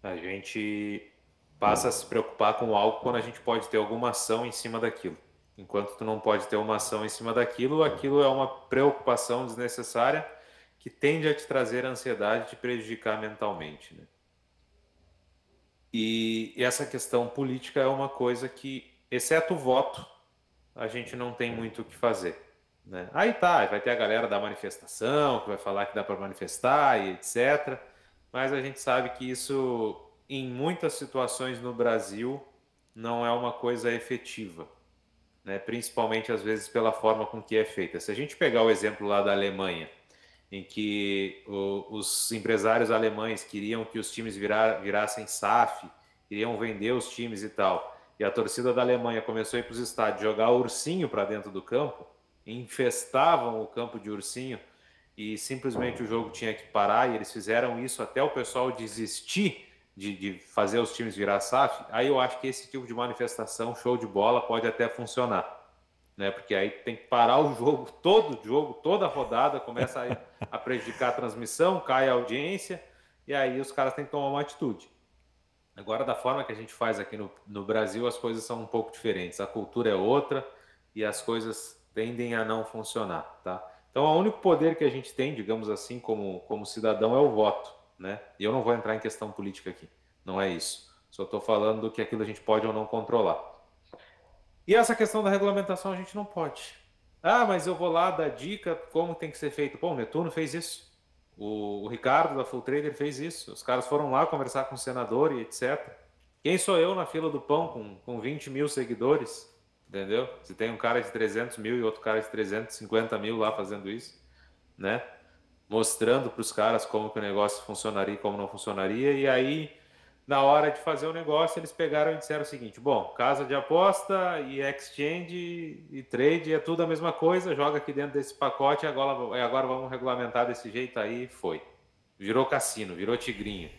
A gente passa a se preocupar com algo quando a gente pode ter alguma ação em cima daquilo. Enquanto tu não pode ter uma ação em cima daquilo, aquilo é uma preocupação desnecessária que tende a te trazer ansiedade e te prejudicar mentalmente, né? E essa questão política é uma coisa que, exceto o voto, a gente não tem muito o que fazer, né? Aí tá, vai ter a galera da manifestação que vai falar que dá para manifestar e etc. Mas a gente sabe que isso, em muitas situações no Brasil, não é uma coisa efetiva, né? Principalmente às vezes pela forma com que é feita. Se a gente pegar o exemplo lá da Alemanha, em que os empresários alemães queriam que os times virassem SAF, queriam vender os times e tal, e a torcida da Alemanha começou a ir para os estádios jogar ursinho para dentro do campo, infestavam o campo de ursinho e simplesmente o jogo tinha que parar, e eles fizeram isso até o pessoal desistir de fazer os times virar SAF. Aí eu acho que esse tipo de manifestação, show de bola, pode até funcionar, né? Porque aí tem que parar o jogo, toda a rodada, começa a prejudicar a transmissão, cai a audiência, e aí os caras têm que tomar uma atitude. Agora, da forma que a gente faz aqui no Brasil, as coisas são um pouco diferentes. A cultura é outra e as coisas tendem a não funcionar, tá? Então, o único poder que a gente tem, digamos assim, como cidadão, é o voto, né? E eu não vou entrar em questão política aqui, não é isso. Só estou falando do que aquilo a gente pode ou não controlar. E essa questão da regulamentação a gente não pode. Ah, mas eu vou lá dar dica como tem que ser feito. Pô, o Netuno fez isso. O Ricardo da Full Trader fez isso. Os caras foram lá conversar com o senador e etc. Quem sou eu na fila do pão com 20 mil seguidores? Entendeu? Se tem um cara de 300 mil e outro cara de 350 mil lá fazendo isso, né? Mostrando para os caras como que o negócio funcionaria e como não funcionaria. E aí na hora de fazer o negócio, eles pegaram e disseram o seguinte: bom, casa de aposta e exchange e trade é tudo a mesma coisa, joga aqui dentro desse pacote e agora vamos regulamentar desse jeito aí. Foi. Virou cassino, virou tigrinho.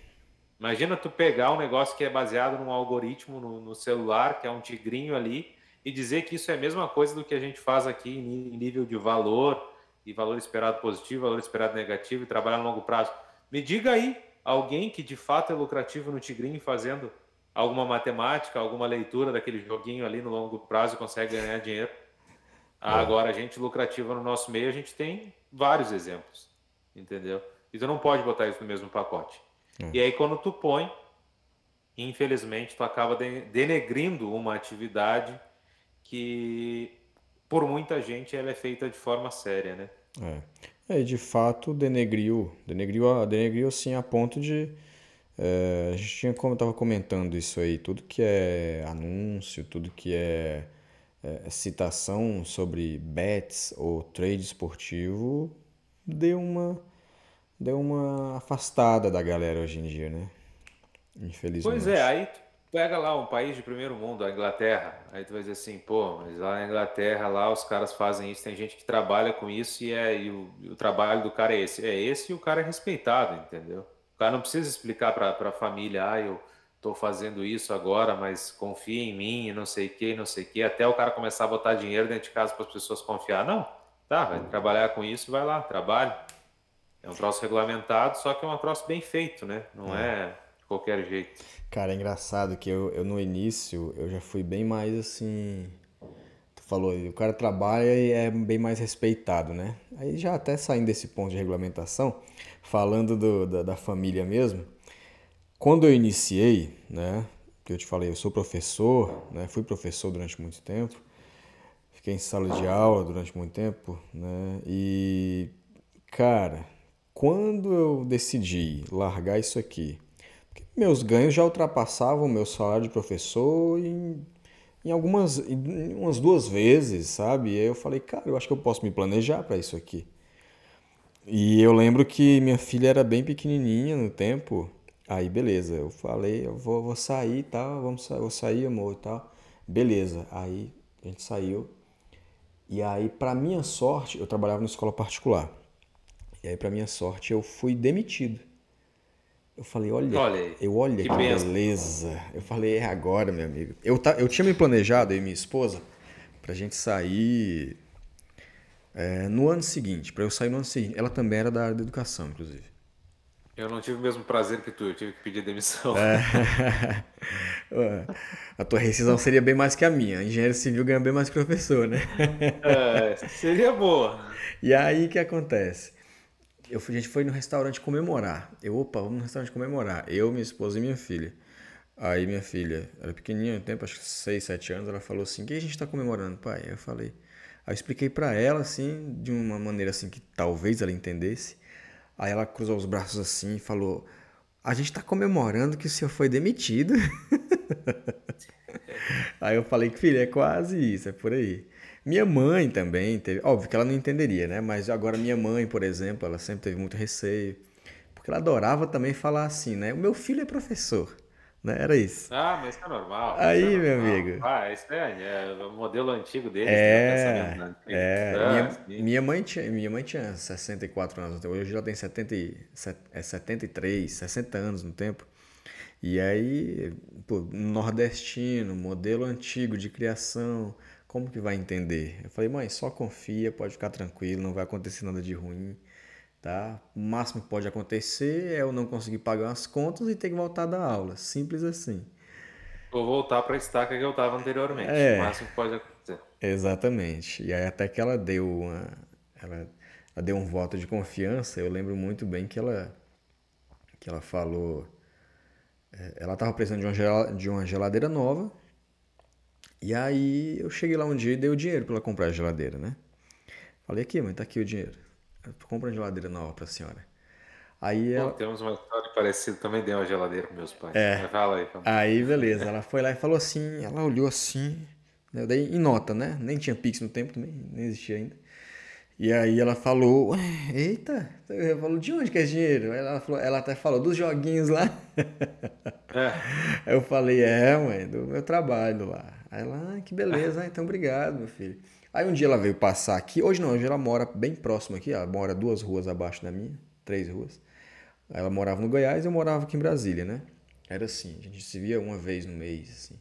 Imagina tu pegar um negócio que é baseado num algoritmo no celular, que é um tigrinho ali, e dizer que isso é a mesma coisa do que a gente faz aqui em nível de valor, e valor esperado positivo, valor esperado negativo, e trabalhar no longo prazo. Me diga aí, alguém que de fato é lucrativo no tigrinho fazendo alguma matemática, alguma leitura daquele joguinho ali no longo prazo e consegue ganhar dinheiro. É, Agora, a gente lucrativa no nosso meio, a gente tem vários exemplos, entendeu? E tu não pode botar isso no mesmo pacote. é. E aí, quando tu põe, infelizmente, tu acaba denegrindo uma atividade que, por muita gente, ela é feita de forma séria, né? E de fato denegriu assim a ponto de a gente tinha como estava comentando isso aí, tudo que é anúncio, tudo que é citação sobre bets ou trade esportivo deu uma deu uma afastada da galera hoje em dia, né? Pois é, Infelizmente. pega lá um país de primeiro mundo, a Inglaterra. Aí tu vai dizer assim, pô, mas lá na Inglaterra, lá os caras fazem isso, tem gente que trabalha com isso e o trabalho do cara é esse. É esse e o cara é respeitado, entendeu? O cara não precisa explicar para a família, eu tô fazendo isso agora, mas confia em mim e não sei o que, não sei o que, até o cara começar a botar dinheiro dentro de casa para as pessoas confiar. Não, tá, vai trabalhar com isso, vai lá, trabalha. É um troço regulamentado, só que é um troço bem feito, né? Não é de qualquer jeito. Cara, é engraçado que eu no início eu já fui bem mais assim. Tu falou, o cara trabalha e é bem mais respeitado, né? Aí já até saindo desse ponto de regulamentação, falando da família mesmo, quando eu iniciei, né? Que eu te falei, eu sou professor, né? Fui professor durante muito tempo, fiquei em sala de aula durante muito tempo, né? E, cara, quando eu decidi largar isso aqui, porque meus ganhos já ultrapassavam o meu salário de professor em umas duas vezes, sabe? E aí eu falei, cara, eu acho que eu posso me planejar para isso aqui. E eu lembro que minha filha era bem pequenininha no tempo. Aí, beleza, eu falei, vou sair e tal, vou sair, amor, e tal. Beleza, aí a gente saiu. E aí, pra minha sorte, eu trabalhava na escola particular. E aí, pra minha sorte, eu fui demitido. Eu falei, Olha aí, olha que que benção. beleza. Eu falei, é agora, meu amigo. Eu tinha me planejado, eu e minha esposa, pra gente sair no ano seguinte, pra eu sair no ano seguinte. Ela também era da área da educação, inclusive. Eu não tive o mesmo prazer que tu, eu tive que pedir demissão. A tua rescisão seria bem mais que a minha. Engenheiro civil ganha bem mais que professor, né? É, seria boa. E aí o que acontece? A gente foi no restaurante comemorar. Opa, vamos no restaurante comemorar. Eu, minha esposa e minha filha. Aí minha filha, era pequenininha no tempo, acho que 6, 7 anos, ela falou assim: "O que a gente tá comemorando, pai?" Aí eu falei. Aí eu expliquei pra ela assim, de uma maneira assim que talvez ela entendesse. Aí ela cruzou os braços assim e falou: "A gente tá comemorando que o senhor foi demitido." Aí eu falei que, filho, é quase isso, é por aí. Minha mãe também teve, óbvio que ela não entenderia, né? Mas agora minha mãe, por exemplo, ela sempre teve muito receio, porque ela adorava também falar assim, né? O meu filho é professor, né? Era isso. Ah, mas isso é normal, isso é Aí, meu normal. amigo, Ah, isso é o modelo antigo deles, né? O pensamento antigo. Ah, sim. minha mãe tinha 64 anos, então hoje ela tem 73, 60 anos no tempo. E aí, pô, nordestino, modelo antigo de criação, como que vai entender? Eu falei, mãe, só confia, pode ficar tranquilo, não vai acontecer nada de ruim, tá? O máximo que pode acontecer é eu não conseguir pagar as contas e ter que voltar da aula. Simples assim. Vou voltar para a estaca que eu estava anteriormente. O É, máximo que pode acontecer. exatamente. E aí até que ela, ela deu um voto de confiança, eu lembro muito bem que ela falou, ela estava precisando de uma geladeira nova. E aí eu cheguei lá um dia e dei o dinheiro pra ela comprar a geladeira, né? Falei, aqui, mãe, tá aqui o dinheiro. Compra uma geladeira nova pra senhora. Aí Pô, ela. temos uma história parecida. Também dei uma geladeira para meus pais. Mas fala aí, fala. Aí, beleza. Ela foi lá e falou assim, ela olhou assim, né? Eu dei em nota, né? Nem tinha Pix no tempo também, nem existia ainda. E aí ela falou, "Ué, eita, eu falo, de onde que é esse dinheiro?" Aí ela até falou, dos joguinhos lá. É, Aí eu falei, mãe, do meu trabalho lá. Aí ela, que beleza, então obrigado, meu filho. Aí um dia ela veio passar aqui, hoje não, hoje ela mora bem próximo aqui, ela mora 2 ruas abaixo da minha, 3 ruas. Aí ela morava no Goiás e eu morava aqui em Brasília, né? Era assim, a gente se via uma vez no mês, assim.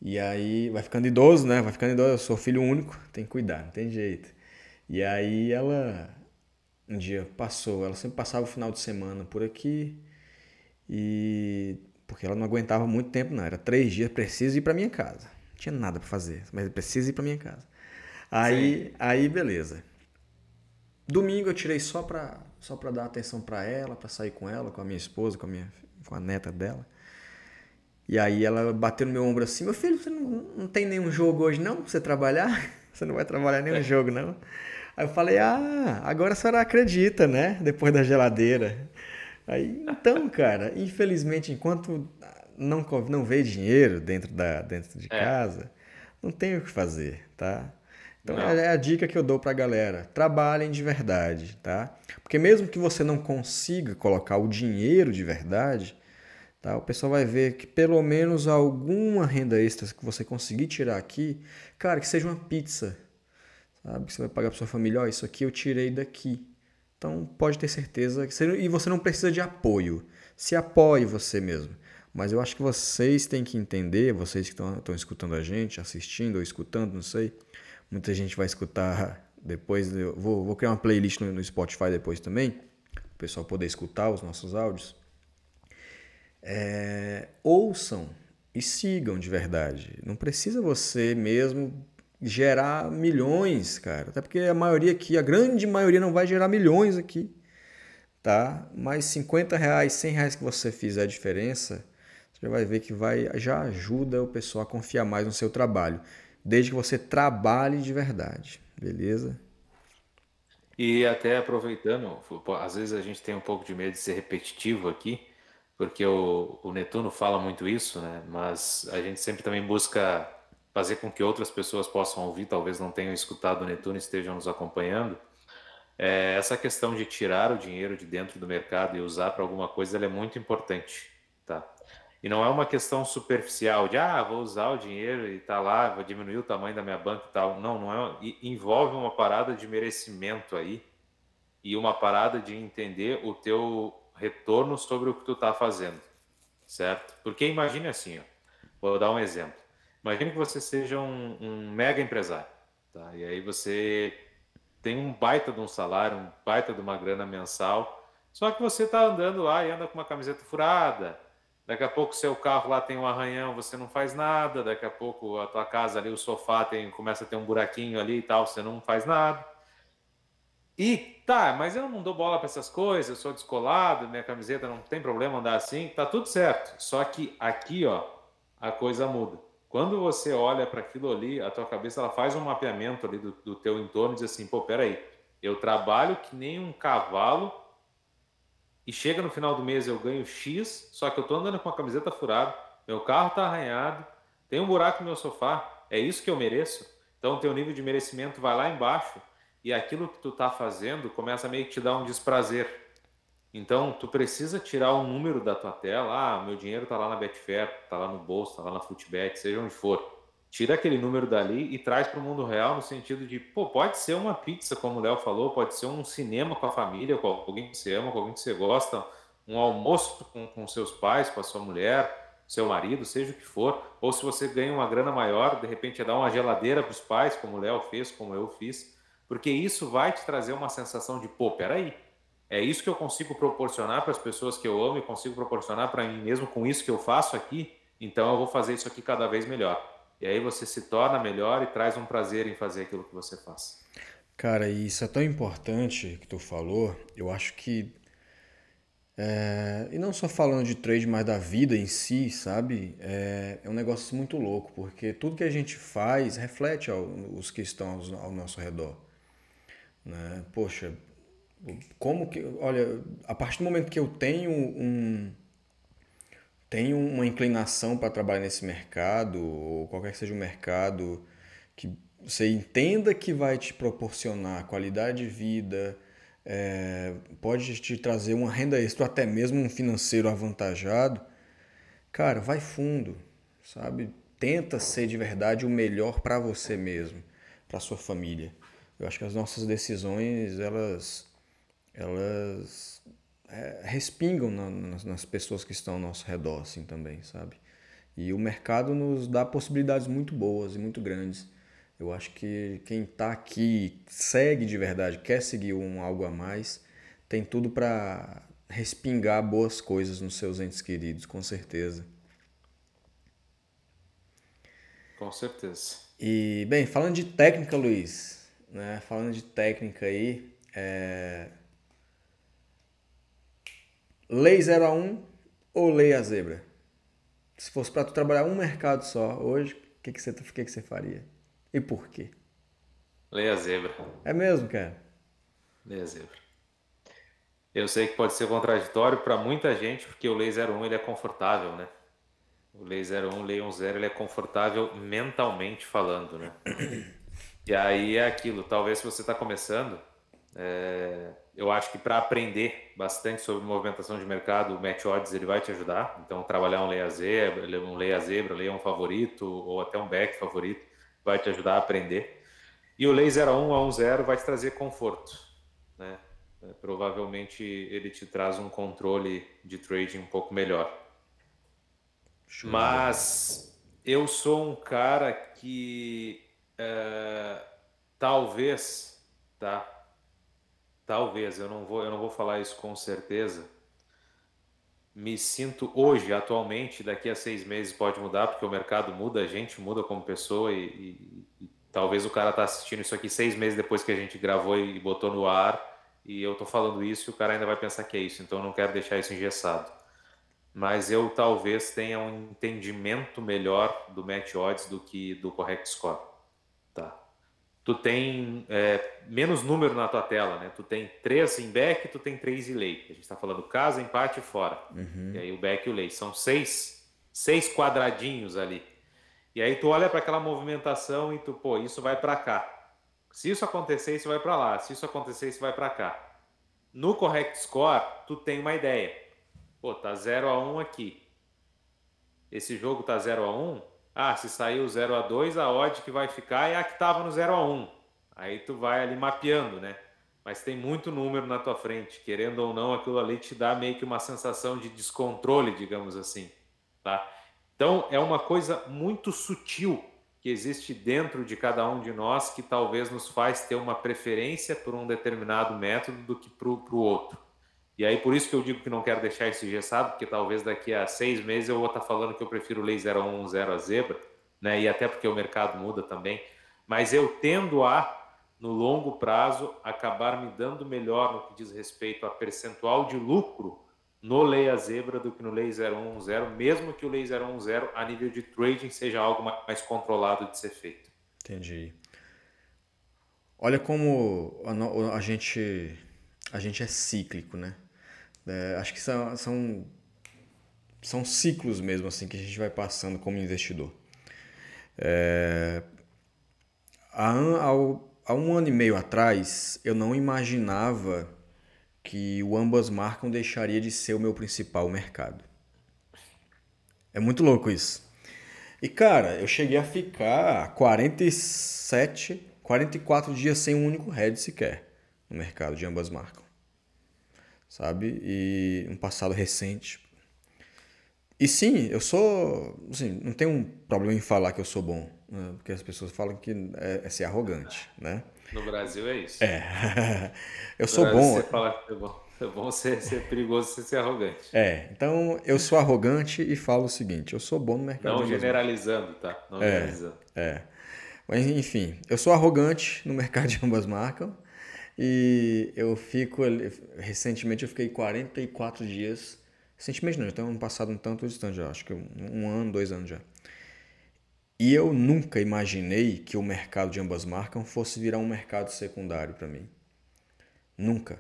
E aí vai ficando idoso, né? Vai ficando idoso, eu sou filho único, tem que cuidar, não tem jeito. E aí ela, um dia passou, ela sempre passava o final de semana por aqui, e porque ela não aguentava muito tempo, não. Era 3 dias, preciso ir pra minha casa. Não tinha nada pra fazer, mas preciso ir pra minha casa. sim. Aí beleza. Domingo eu tirei só pra dar atenção pra ela, pra sair com ela, com a minha esposa, com a neta dela. E aí ela bateu no meu ombro assim, meu filho, você não tem nenhum jogo hoje não pra você trabalhar? Você não vai trabalhar nenhum jogo não? Aí eu falei, agora a senhora acredita, né? Depois da geladeira. Aí, então, cara, infelizmente, enquanto não vê dinheiro dentro de É, casa, não tem o que fazer, tá? Então não. é a dica que eu dou pra galera. Trabalhem de verdade, tá? Porque mesmo que você não consiga colocar o dinheiro de verdade, tá? O pessoal vai ver que pelo menos alguma renda extra que você conseguir tirar aqui, cara, que seja uma pizza, sabe? Que você vai pagar para sua família, ó, isso aqui eu tirei daqui. Então pode ter certeza que e você não precisa de apoio. Se apoie você mesmo. Mas eu acho que vocês têm que entender, vocês que estão escutando a gente, assistindo ou escutando, não sei. Muita gente vai escutar depois. Eu vou criar uma playlist no Spotify depois também, para o pessoal poder escutar os nossos áudios. Ouçam e sigam de verdade. Não precisa você mesmo gerar milhões, cara. Até porque a maioria aqui, a grande maioria não vai gerar milhões aqui, tá? Mas R$ 50, R$ 100 que você fizer a diferença, você já vai ver que já ajuda o pessoal a confiar mais no seu trabalho. Desde que você trabalhe de verdade, beleza? E até aproveitando, às vezes a gente tem um pouco de medo de ser repetitivo aqui, porque o Netuno fala muito isso, né? Mas a gente sempre também busca fazer com que outras pessoas possam ouvir, talvez não tenham escutado o Netuno e estejam nos acompanhando. Essa questão de tirar o dinheiro de dentro do mercado e usar para alguma coisa, ela é muito importante, tá? E não é uma questão superficial de, vou usar o dinheiro e tá lá, vou diminuir o tamanho da minha banca e tal. Não, não é. Envolve uma parada de merecimento aí e uma parada de entender o teu retorno sobre o que tu tá fazendo, certo? Porque imagine assim, ó, vou dar um exemplo. Imagine que você seja um mega empresário, tá? E aí você tem um baita de um salário, um baita de uma grana mensal, só que você tá andando lá e anda com uma camiseta furada, daqui a pouco seu carro lá tem um arranhão, você não faz nada, daqui a pouco a tua casa ali, o sofá começa a ter um buraquinho ali e tal, você não faz nada. E tá, mas eu não dou bola para essas coisas, eu sou descolado, minha camiseta não tem problema andar assim, tá tudo certo. Só que aqui, ó, a coisa muda. Quando você olha para aquilo ali, a tua cabeça ela faz um mapeamento ali do teu entorno e diz assim, pô, peraí, eu trabalho que nem um cavalo e chega no final do mês eu ganho X, só que eu tô andando com a camiseta furada, meu carro tá arranhado, tem um buraco no meu sofá, é isso que eu mereço? Então o teu nível de merecimento vai lá embaixo e aquilo que tu tá fazendo começa a meio que te dar um desprazer. Então tu precisa tirar um número da tua tela, meu dinheiro tá lá na Betfair, tá lá no bolso, tá lá na Footbet, seja onde for. Tira aquele número dali e traz para o mundo real no sentido de, pô, pode ser uma pizza, como o Léo falou, pode ser um cinema com a família, com alguém que você ama, com alguém que você gosta, um almoço com seus pais, com a sua mulher, seu marido, seja o que for. Ou se você ganha uma grana maior, de repente é dar uma geladeira para os pais, como o Léo fez, como eu fiz, porque isso vai te trazer uma sensação de, pô, peraí, é isso que eu consigo proporcionar para as pessoas que eu amo e consigo proporcionar para mim mesmo com isso que eu faço aqui, então eu vou fazer isso aqui cada vez melhor. E aí você se torna melhor e traz um prazer em fazer aquilo que você faz. Cara, e isso é tão importante que tu falou, eu acho que e não só falando de trade, mas da vida em si, sabe? É um negócio muito louco, porque tudo que a gente faz reflete os que estão ao nosso redor, né? Poxa, como que, olha, a partir do momento que eu tenho uma inclinação para trabalhar nesse mercado, ou qualquer que seja o mercado, que você entenda que vai te proporcionar qualidade de vida, pode te trazer uma renda extra, ou até mesmo um financeiro avantajado, cara, vai fundo, sabe? Tenta ser de verdade o melhor para você mesmo, para sua família. Eu acho que as nossas decisões, elas respingam nas pessoas que estão ao nosso redor, assim também, sabe? E o mercado nos dá possibilidades muito boas e muito grandes. Eu acho que quem está aqui segue de verdade, quer seguir algo a mais, tem tudo para respingar boas coisas nos seus entes queridos, com certeza. Com certeza. E, bem, falando de técnica, Luiz, né? Falando de técnica aí, lei 01 ou lei a zebra? Se fosse para tu trabalhar um mercado só hoje, o que que você faria? E por quê? Leia a zebra. É mesmo, cara? Leia a zebra. Eu sei que pode ser contraditório para muita gente, porque o Lei 01 ele é confortável, né? O Lei 01, o Lei 10 ele é confortável mentalmente falando, né? E aí é aquilo, talvez se você está começando, Eu acho que para aprender bastante sobre movimentação de mercado, o Match Odds ele vai te ajudar. Então, trabalhar um lei a zebra, um favorito ou até um back favorito vai te ajudar a aprender. E o lei 01 a 10 vai te trazer conforto, né? Provavelmente ele te traz um controle de trading um pouco melhor. Show de bola. Mas eu sou um cara que talvez, tá? Talvez, eu não vou falar isso com certeza. Me sinto hoje, atualmente, daqui a 6 meses pode mudar, porque o mercado muda, a gente muda como pessoa e talvez o cara tá assistindo isso aqui 6 meses depois que a gente gravou e botou no ar e eu tô falando isso e o cara ainda vai pensar que é isso, então eu não quero deixar isso engessado. Mas eu talvez tenha um entendimento melhor do match odds do que do correct score, tá? Tu tem menos número na tua tela, né? Tu tem 3 em back, tu tem 3 em lei. A gente está falando casa, empate e fora. E aí o back e o lei. São seis quadradinhos ali. E aí tu olha para aquela movimentação e tu, pô, isso vai para cá. Se isso acontecer, isso vai para lá. Se isso acontecer, isso vai para cá. No correct score, tu tem uma ideia. Pô, tá 0-1 aqui. Esse jogo tá 0-1. Ah, se sair o 0-2, a odd que vai ficar é a que estava no 0-1. Aí tu vai ali mapeando, né? Mas tem muito número na tua frente. Querendo ou não, aquilo ali te dá meio que uma sensação de descontrole, digamos assim, tá? Então, é uma coisa muito sutil que existe dentro de cada um de nós que talvez nos faz ter uma preferência por um determinado método do que para o outro. E aí, por isso que eu digo que não quero deixar isso engessado, porque talvez daqui a 6 meses eu vou estar falando que eu prefiro o Lei 01, 0 a zebra, né? E até porque o mercado muda também. Mas eu tendo a, no longo prazo, acabar me dando melhor no que diz respeito a percentual de lucro no Lei a zebra do que no Lei 01, 0, mesmo que o Lei 01, 0 a nível de trading seja algo mais controlado de ser feito. Entendi. Olha como a gente é cíclico, né? Acho que são ciclos mesmo assim que a gente vai passando como investidor. Há um ano e meio atrás, eu não imaginava que o ambas marcam deixaria de ser o meu principal mercado. É muito louco isso. E cara, eu cheguei a ficar 47, 44 dias sem um único head sequer no mercado de ambas marcam, sabe? E um passado recente. E sim, eu sou, assim, não tenho um problema em falar que eu sou bom, né? Porque as pessoas falam que é ser arrogante, né? No Brasil é isso. É, eu No sou Brasil bom. você fala que é bom ser perigoso você ser arrogante. Então eu sou arrogante e falo o seguinte: eu sou bom no mercado de Não ambas marcas. generalizando, tá? Não generalizando. Mas enfim, eu sou arrogante no mercado de ambas marcas e recentemente eu fiquei 44 dias, recentemente não, então ano passado um tanto distante já, acho que um ano, 2 anos já. E eu nunca imaginei que o mercado de ambas marcas fosse virar um mercado secundário para mim. Nunca.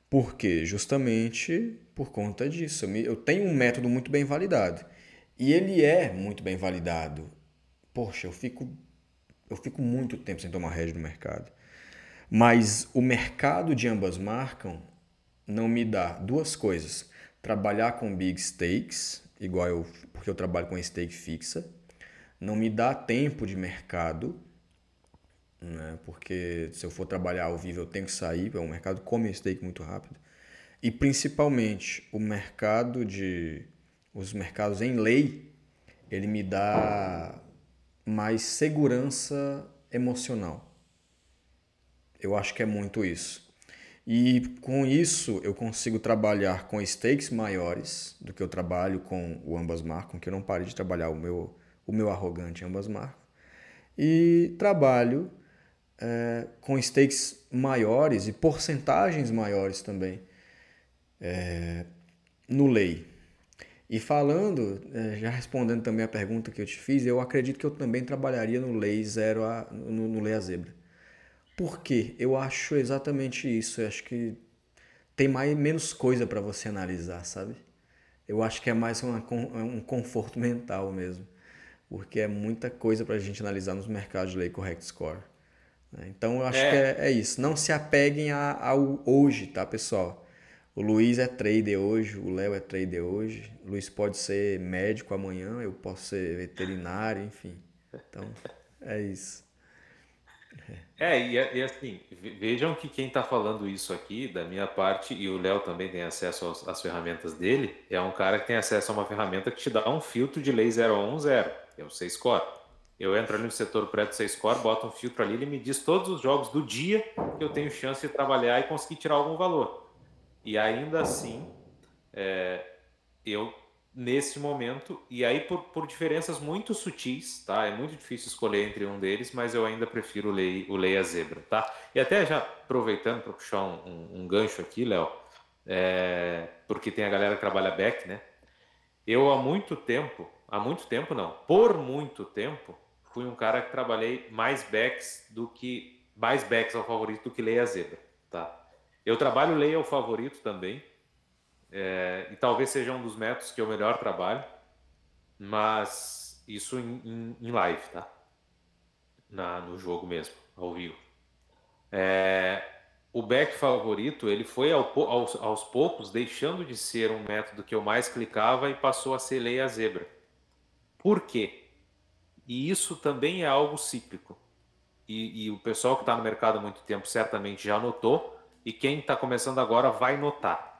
Por quê? Justamente por conta disso. Eu tenho um método muito bem validado. E ele é muito bem validado. Poxa, eu fico muito tempo sem tomar rédea no mercado. Mas o mercado de ambas marcas não me dá duas coisas. Trabalhar com big stakes, porque eu trabalho com stake fixa. Não me dá tempo de mercado, né? Porque se eu for trabalhar ao vivo eu tenho que sair, o mercado come stake muito rápido. E principalmente os mercados em lei, ele me dá mais segurança emocional. Eu acho que é muito isso. E com isso eu consigo trabalhar com stakes maiores do que eu trabalho com o ambas marcam, que eu não parei de trabalhar o meu arrogante ambas marcam. E trabalho com stakes maiores e porcentagens maiores também no lei. E falando, já respondendo também a pergunta que eu te fiz, eu acredito que eu também trabalharia no lei no lei a zebra. Por quê? Eu acho exatamente isso. Eu acho que tem menos coisa para você analisar, sabe? Eu acho que é mais um conforto mental mesmo. Porque é muita coisa para a gente analisar nos mercados de lei correct score. né? Então eu acho que É, é isso. Não se apeguem ao hoje, tá, pessoal? O Luiz é trader hoje, o Léo é trader hoje. O Luiz pode ser médico amanhã, eu posso ser veterinário, enfim. Então, é isso. e assim, vejam que quem está falando isso aqui, da minha parte, e o Léo também tem acesso às ferramentas dele, é um cara que tem acesso a uma ferramenta que te dá um filtro de lei 0110, que é o C-Score. Eu entro ali no setor preto C-Score, boto um filtro ali, ele me diz todos os jogos do dia que eu tenho chance de trabalhar e conseguir tirar algum valor. E ainda assim, eu nesse momento, e aí por diferenças muito sutis, tá? É muito difícil escolher entre um deles, mas eu ainda prefiro o Leia Zebra, tá? E até já aproveitando para puxar um gancho aqui, Léo, porque tem a galera que trabalha back, né? Eu há muito tempo não, por muito tempo, fui um cara que trabalhei mais backs ao favorito do que Leia Zebra, tá? Eu trabalho Leia ao favorito também, e talvez seja um dos métodos que eu melhor trabalho, mas isso em live, tá? No jogo mesmo, ao vivo. O back favorito, ele foi aos poucos deixando de ser um método que eu mais clicava e passou a ser Leia Zebra. Por quê? E isso também é algo cíclico. E o pessoal que está no mercado há muito tempo certamente já notou, e quem está começando agora vai notar.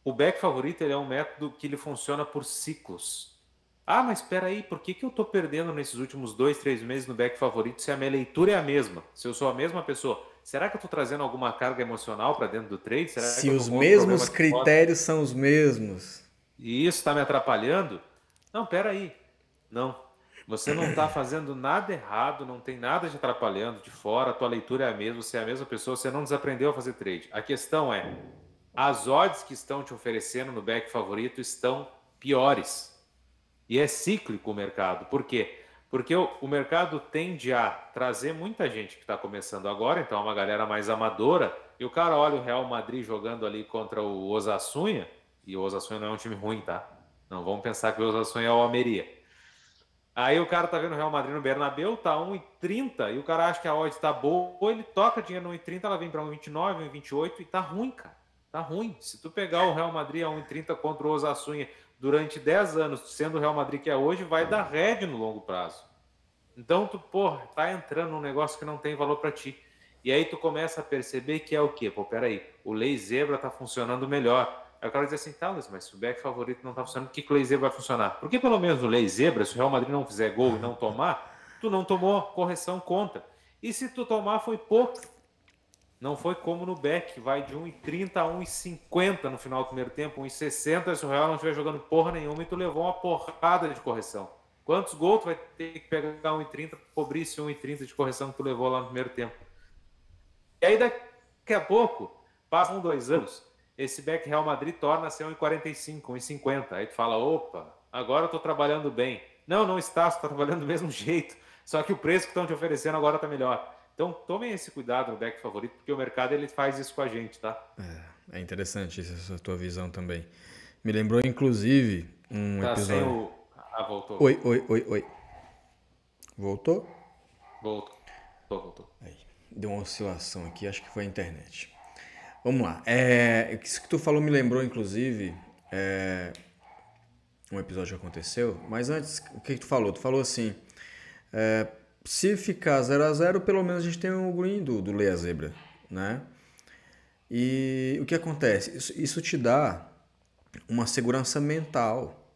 O back favorito ele é um método que ele funciona por ciclos. Ah, mas espera aí, por que eu estou perdendo nesses últimos 2, 3 meses no back favorito se a minha leitura é a mesma? Se eu sou a mesma pessoa, será que eu estou trazendo alguma carga emocional para dentro do trade? Será que Se eu os estou com outro problema mesmos de foto critérios são os mesmos. e isso está me atrapalhando? Não, espera aí. Não. Você não está fazendo nada errado, não tem nada te atrapalhando de fora, a tua leitura é a mesma, você é a mesma pessoa, você não desaprendeu a fazer trade. A questão é, as odds que estão te oferecendo no back favorito estão piores. E é cíclico o mercado. Por quê? Porque o mercado tende a trazer muita gente que está começando agora, então é uma galera mais amadora, e o cara olha o Real Madrid jogando ali contra o Osasuna, e o Osasuna não é um time ruim, tá? Não vamos pensar que o Osasuna é o Almeria. Aí o cara tá vendo o Real Madrid no Bernabéu, tá 1,30 e o cara acha que a odd tá boa, ele toca dinheiro no 1,30, ela vem para 1,29, 1,28 e tá ruim, cara. Tá ruim. Se tu pegar o Real Madrid a 1,30 contra o Osasuna durante 10 anos, sendo o Real Madrid que é hoje, vai dar red no longo prazo. Então tu, porra, tá entrando num negócio que não tem valor para ti. E aí tu começa a perceber que é o quê? Pô, peraí, o Lei Zebra tá funcionando melhor. Aí o cara diz assim, tá, Luiz, mas se o back favorito não tá funcionando, por que o Lei Zebra vai funcionar? Porque pelo menos o Lei Zebra, se o Real Madrid não fizer gol e não tomar, tu não tomou, correção conta. E se tu tomar, foi pouco. Não foi como no back, que vai de 1,30 a 1,50 no final do primeiro tempo, 1,60 se o Real não estiver jogando porra nenhuma e tu levou uma porrada de correção. Quantos gols tu vai ter que pegar 1,30 para cobrir esse 1,30 de correção que tu levou lá no primeiro tempo? E aí daqui a pouco, passam 2 anos, esse back Real Madrid torna-se 1,45, 1,50. Aí tu fala, opa, agora eu tô trabalhando bem. Não, não está, você está trabalhando do mesmo jeito. Só que o preço que estão te oferecendo agora está melhor. Então tomem esse cuidado no back favorito, porque o mercado ele faz isso com a gente, tá? É interessante essa tua visão também. Me lembrou, inclusive, um Tá sem episódio. o. Ah, voltou. Oi, oi, oi, oi. Voltou? Voltou. Voltou. Aí. Deu uma oscilação aqui, acho que foi a internet. Vamos lá. Isso que tu falou me lembrou, inclusive, um episódio que aconteceu. Mas antes, o que tu falou? Tu falou assim: se ficar 0-0, pelo menos a gente tem o green do Leia Zebra, né? E o que acontece? Isso te dá uma segurança mental,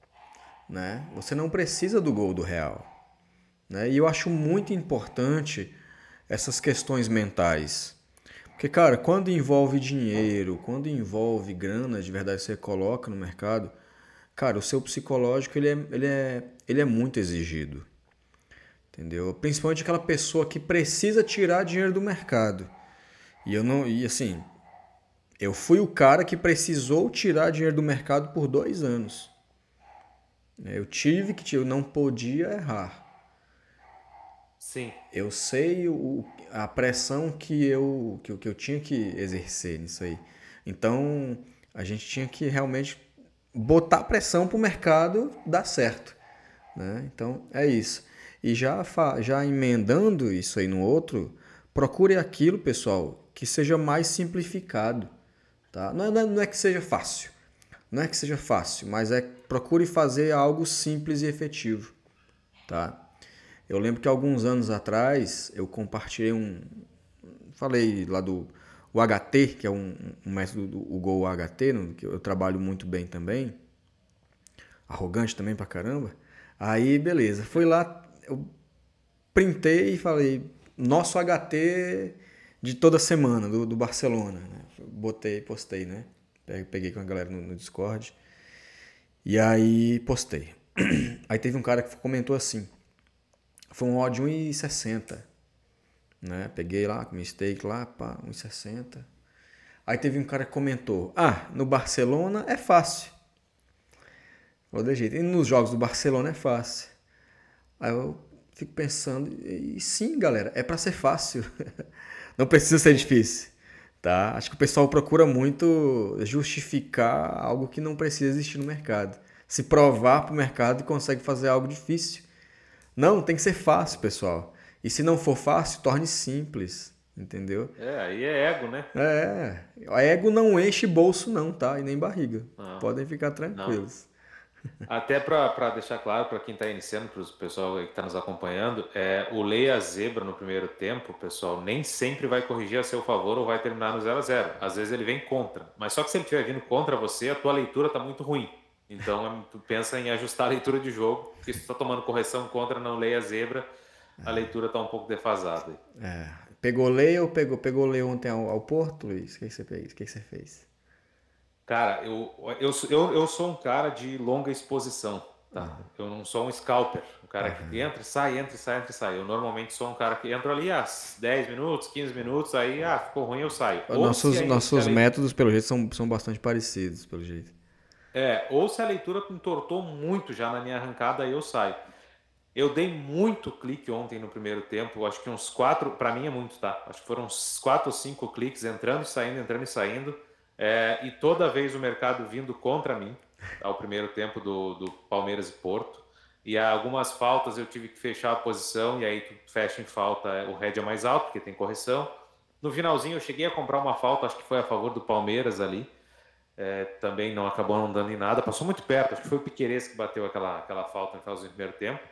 né? Você não precisa do gol do Real, né? E eu acho muito importante essas questões mentais. Porque, cara, quando envolve dinheiro, quando envolve grana de verdade que você coloca no mercado, cara, o seu psicológico ele é muito exigido. Entendeu? Principalmente aquela pessoa que precisa tirar dinheiro do mercado. E eu não. E assim, eu fui o cara que precisou tirar dinheiro do mercado por 2 anos. Eu tive que eu não podia errar. Sim. Eu sei a pressão que eu tinha que exercer nisso aí. Então, a gente tinha que realmente botar pressão para o mercado dar certo, né? Então, é isso. E já emendando isso aí no outro, Procure aquilo, pessoal, que seja mais simplificado, tá? Não é que seja fácil. Não é que seja fácil, mas procure fazer algo simples e efetivo, tá? Eu lembro que alguns anos atrás eu compartilhei falei lá do o HT, que é um método do o Go HT, que eu trabalho muito bem também, arrogante também pra caramba. Aí, beleza, fui lá, eu printei e falei, nosso HT de toda semana do Barcelona, né? Postei, né? Peguei com a galera no Discord e aí postei. Aí teve um cara que comentou assim, foi um ódio 1,60, né? Peguei lá, com mistake lá, pá, 1,60. Aí teve um cara que comentou, no Barcelona é fácil. Falou de jeito, e nos jogos do Barcelona é fácil. Aí eu fico pensando, e sim, galera, é pra ser fácil. Não precisa ser difícil, tá? Acho que o pessoal procura muito justificar algo que não precisa existir no mercado. Se provar pro mercado e consegue fazer algo difícil. Não, tem que ser fácil, pessoal. E se não for fácil, torne simples, entendeu? Aí é ego, né? Ego não enche bolso não, tá? E nem barriga. Não, Podem ficar não. tranquilos. Até para deixar claro para quem está iniciando, para o pessoal que está nos acompanhando, o leia a zebra no primeiro tempo, pessoal, nem sempre vai corrigir a seu favor ou vai terminar no 0-0. Às vezes ele vem contra. Mas só que se ele estiver vindo contra você, a tua leitura está muito ruim. Então, tu pensa em ajustar a leitura de jogo, porque se tu está tomando correção contra, não leia a zebra, a leitura está um pouco defasada. Pegou lei ou pegou lei ontem ao Porto, Luiz? O que você fez? O que você fez? Cara, eu sou um cara de longa exposição, tá? Eu não sou um scalper, um cara que entra e sai, entra e sai, entra e sai. Eu normalmente sou um cara que entra ali 10 minutos, 15 minutos, aí, ficou ruim, eu saio. Nossos métodos, pelo jeito, são bastante parecidos, pelo jeito. Ou se a leitura entortou muito já na minha arrancada, aí eu saio. Eu dei muito clique ontem no primeiro tempo, acho que uns 4, para mim é muito, tá? Acho que foram uns 4 ou 5 cliques, entrando e saindo. E toda vez o mercado vindo contra mim, ao primeiro tempo do Palmeiras e Porto. E algumas faltas eu tive que fechar a posição, e aí tu fecha em falta, o head é mais alto, porque tem correção. No finalzinho eu cheguei a comprar uma falta, acho que foi a favor do Palmeiras ali. Também não acabou não dando em nada, passou muito perto, acho que foi o Piquerez que bateu aquela falta no finalzinho do primeiro tempo.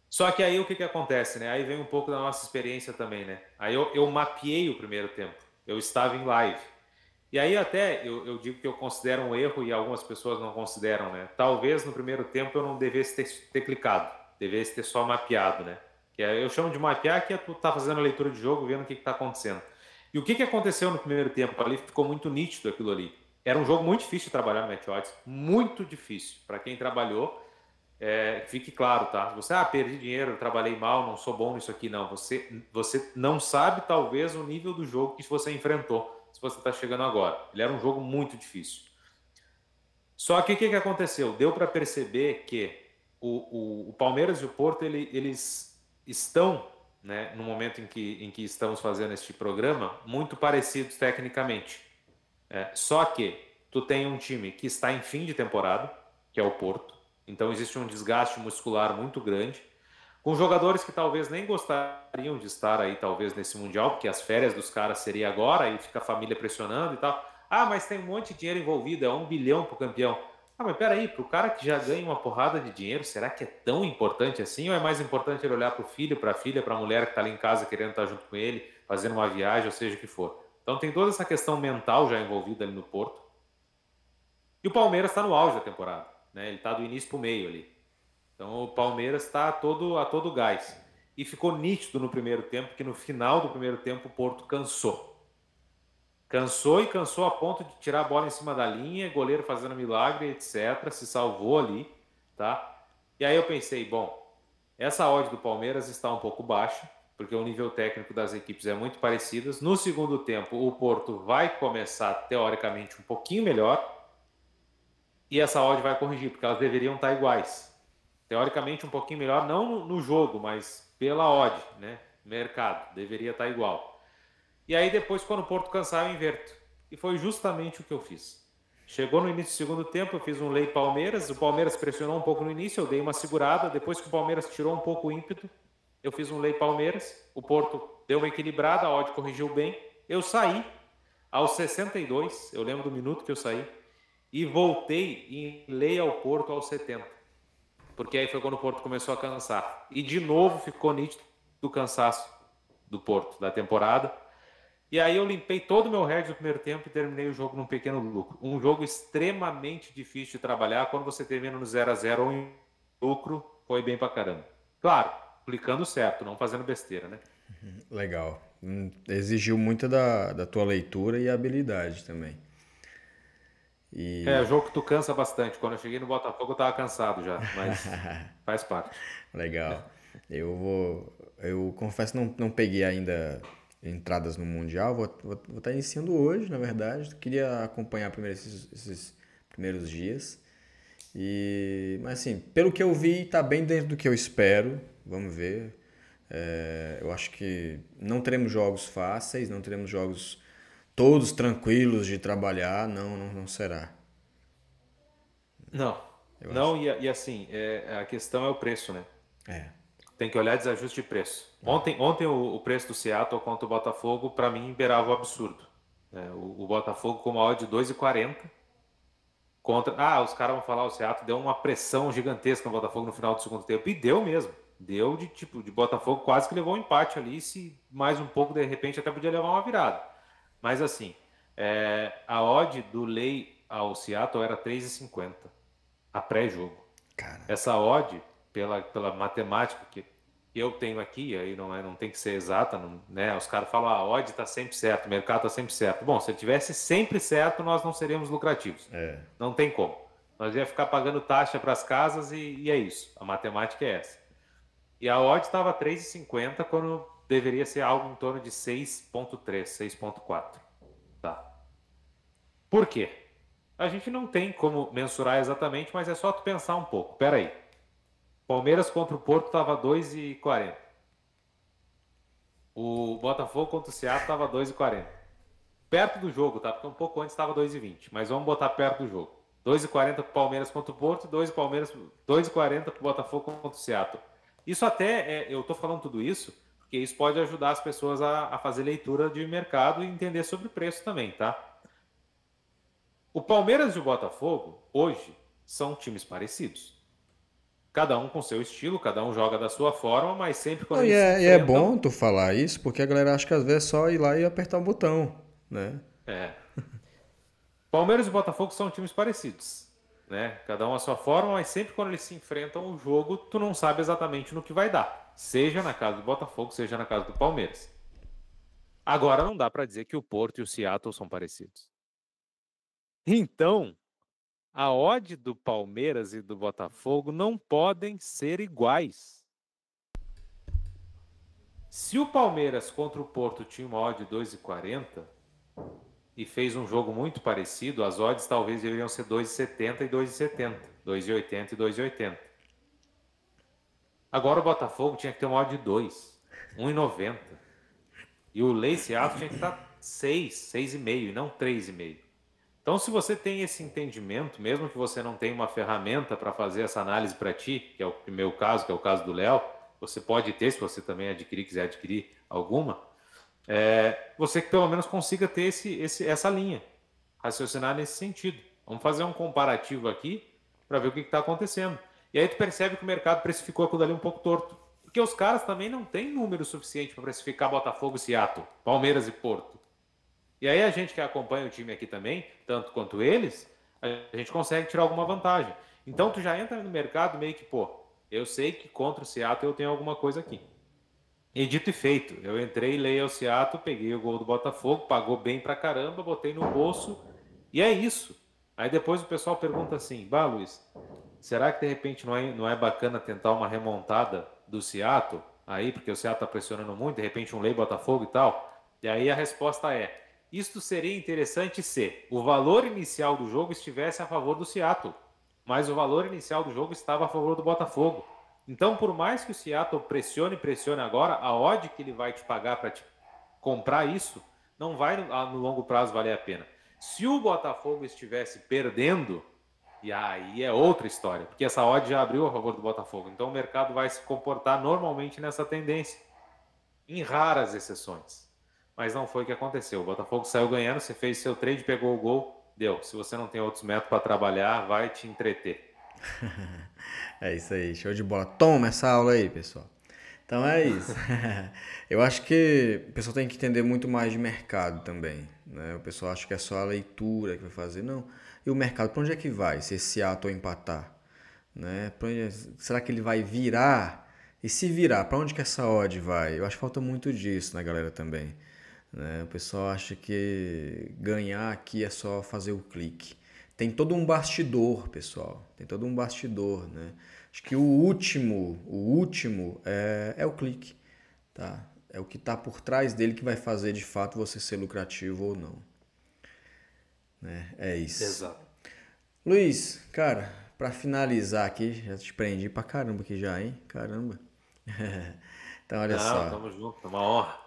Só que aí o que acontece, né? Aí vem um pouco da nossa experiência também, né? Aí eu mapeei o primeiro tempo, eu estava em live. E aí até eu digo que eu considero um erro e algumas pessoas não consideram, né? Talvez no primeiro tempo eu não devesse ter clicado, devesse ter só mapeado, né? Eu chamo de mapear, que é tu tá fazendo a leitura de jogo, vendo o que está acontecendo. E o que aconteceu no primeiro tempo ali, ficou muito nítido aquilo ali. Era um jogo muito difícil de trabalhar no Match Odds, muito difícil. Para quem trabalhou, fique claro, tá? Você, perdi dinheiro, trabalhei mal, não sou bom nisso aqui, não. Você não sabe, talvez, o nível do jogo que você enfrentou, se você está chegando agora. Ele era um jogo muito difícil. Só que o que aconteceu? Deu para perceber que o Palmeiras e o Porto, eles estão, né, no momento em que estamos fazendo este programa, muito parecidos tecnicamente. Só que tu tem um time que está em fim de temporada, que é o Porto. Então existe um desgaste muscular muito grande, com jogadores que talvez nem gostariam de estar aí, talvez, nesse Mundial, porque as férias dos caras seria agora, e fica a família pressionando e tal. Mas tem um monte de dinheiro envolvido, é 1 bilhão pro campeão. Mas peraí, pro cara que já ganha uma porrada de dinheiro, será que é tão importante assim? Ou é mais importante ele olhar pro filho, pra filha, pra mulher que tá ali em casa querendo estar junto com ele, fazendo uma viagem, ou seja o que for. Então tem toda essa questão mental já envolvida ali no Porto. E o Palmeiras está no auge da temporada, né? Ele está do início para o meio ali. Então o Palmeiras está a todo gás. E ficou nítido no primeiro tempo que no final do primeiro tempo o Porto cansou. Cansou a ponto de tirar a bola em cima da linha, goleiro fazendo milagre, etc. Se salvou ali, tá? E aí eu pensei, bom, essa odd do Palmeiras está um pouco baixa, porque o nível técnico das equipes é muito parecido. No segundo tempo, o Porto vai começar, teoricamente, um pouquinho melhor, e essa odd vai corrigir, porque elas deveriam estar iguais. Teoricamente, um pouquinho melhor, não no jogo, mas pela odd, né? Mercado, deveria estar igual. E aí depois, quando o Porto cansar, eu inverto. E foi justamente o que eu fiz. Chegou no início do segundo tempo, eu fiz um lei Palmeiras, o Palmeiras pressionou um pouco no início, eu dei uma segurada, depois que o Palmeiras tirou um pouco o ímpeto, eu fiz um lei Palmeiras, o Porto deu uma equilibrada, a odd corrigiu bem, eu saí aos 62, eu lembro do minuto que eu saí, e voltei em lei ao Porto aos 70. Porque aí foi quando o Porto começou a cansar. E de novo ficou nítido do cansaço do Porto, da temporada. E aí eu limpei todo o meu hedge no primeiro tempo e terminei o jogo num pequeno lucro. Um jogo extremamente difícil de trabalhar. Quando você termina no 0-0 ou em lucro, foi bem pra caramba. Claro, aplicando certo, não fazendo besteira, né? Legal. Exigiu muito da tua leitura e habilidade também. É, E o jogo que tu cansa bastante. Quando eu cheguei no Botafogo, eu tava cansado já, mas faz parte. legal. Eu confesso não peguei ainda entradas no Mundial. Vou estar iniciando hoje, na verdade. Queria acompanhar primeiro esses primeiros dias. Mas assim, pelo que eu vi, tá bem dentro do que eu espero. Vamos ver. Eu acho que não teremos jogos fáceis, não teremos jogos todos tranquilos de trabalhar. Não será. Não, Eu acho. não, e assim, a questão é o preço, né? É. Tem que olhar desajuste de preço. Ontem o preço do Seattle contra o Botafogo, para mim, beirava o absurdo. O Botafogo com uma odd de 2,40 contra. Ah, os caras vão falar, o Seattle deu uma pressão gigantesca no Botafogo no final do segundo tempo. E deu mesmo. Deu de Botafogo quase que levou um empate ali. Se mais um pouco, de repente, até podia levar uma virada. Mas assim, a odd do Lei ao Seattle era 3,50 a pré-jogo. Cara, Essa odd, pela matemática que eu tenho aqui, aí não tem que ser exata, né? Os caras falam, a odd está sempre certo, o mercado está sempre certo. Bom, se ele tivesse sempre certo, nós não seríamos lucrativos. Não tem como. Nós ia ficar pagando taxa para as casas e é isso. A matemática é essa. E a odd estava 3,50 quando deveria ser algo em torno de 6,3, 6,4. Tá. Por quê? A gente não tem como mensurar exatamente, mas é só tu pensar um pouco. Pera aí. Palmeiras contra o Porto estava 2,40. O Botafogo contra o Ceará estava 2,40. Perto do jogo, tá? Porque um pouco antes estava 2,20. Mas vamos botar perto do jogo. 2,40 para o Palmeiras contra o Porto e 2,40 para o Botafogo contra o Seattle. Isso até, eu estou falando tudo isso, porque isso pode ajudar as pessoas a fazer leitura de mercado e entender sobre o preço também, tá? O Palmeiras e o Botafogo, hoje, são times parecidos. Cada um com seu estilo, cada um joga da sua forma, mas sempre quando não, eles se e é enfrentam. bom tu falar isso, porque a galera acha que às vezes é só ir lá e apertar um botão, né? É, Palmeiras e Botafogo são times parecidos, né? Cada um a sua forma, mas sempre quando eles se enfrentam o jogo, tu não sabe exatamente no que vai dar. Seja na casa do Botafogo, seja na casa do Palmeiras. Agora não dá para dizer que o Porto e o Seattle são parecidos. Então, a odd do Palmeiras e do Botafogo não podem ser iguais. Se o Palmeiras contra o Porto tinha uma odd de 2,40 e fez um jogo muito parecido, as odds talvez deveriam ser 2,70 e 2,70, 2,80 e 2,80. Agora o Botafogo tinha que ter uma odd de 2, 1,90. E o Lei Seattle tinha que estar 6, 6,5 e não 3,5. Então, se você tem esse entendimento, mesmo que você não tenha uma ferramenta para fazer essa análise para ti, que é o meu caso, que é o caso do Léo, você pode ter, se você também quiser adquirir alguma, você que pelo menos consiga ter essa linha, raciocinar nesse sentido. Vamos fazer um comparativo aqui para ver o que está acontecendo. E aí tu percebe que o mercado precificou aquilo ali um pouco torto. Porque os caras também não têm número suficiente para precificar Botafogo e Seattle, Palmeiras e Porto. E aí a gente que acompanha o time aqui também, tanto quanto eles, a gente consegue tirar alguma vantagem. Então tu já entra no mercado meio que, pô, eu sei que contra o Seattle eu tenho alguma coisa aqui. E dito e feito, eu entrei, lei ao Seattle, peguei o gol do Botafogo, pagou bem pra caramba, botei no bolso, e é isso. Aí depois o pessoal pergunta assim, bah, Luiz, será que de repente não é bacana tentar uma remontada do Seattle? Aí, porque o Seattle tá pressionando muito, de repente um lei Botafogo e tal. E aí a resposta é, isto seria interessante se o valor inicial do jogo estivesse a favor do Seattle, mas o valor inicial do jogo estava a favor do Botafogo. Então, por mais que o Seattle pressione agora, a odd que ele vai te pagar para te comprar isso não vai no longo prazo valer a pena. Se o Botafogo estivesse perdendo, e aí é outra história, porque essa odd já abriu a favor do Botafogo. Então o mercado vai se comportar normalmente nessa tendência. em raras exceções. Mas não foi o que aconteceu. O Botafogo saiu ganhando, você fez seu trade, pegou o gol, deu. Se você não tem outros métodos para trabalhar, vai te entreter. É isso aí, show de bola. Toma essa aula aí, pessoal. Então é isso. Eu acho que o pessoal tem que entender muito mais de mercado também, né? O pessoal acha que é só a leitura que vai fazer. Não. E o mercado, para onde é que vai se esse Seattle empatar? Né? Será que ele vai virar? E se virar, para onde que essa odd vai? Eu acho que falta muito disso na galera também. Né? O pessoal acha que ganhar aqui é só fazer o clique. Tem todo um bastidor, pessoal. Tem todo um bastidor, né? Acho que o último é o clique, tá? É o que está por trás dele que vai fazer de fato você ser lucrativo ou não, né? É isso. Exato. Luiz, cara, para finalizar aqui, já te prendi pra caramba aqui já, hein? Caramba. Então, olha Não, só. tamo junto, é uma honra.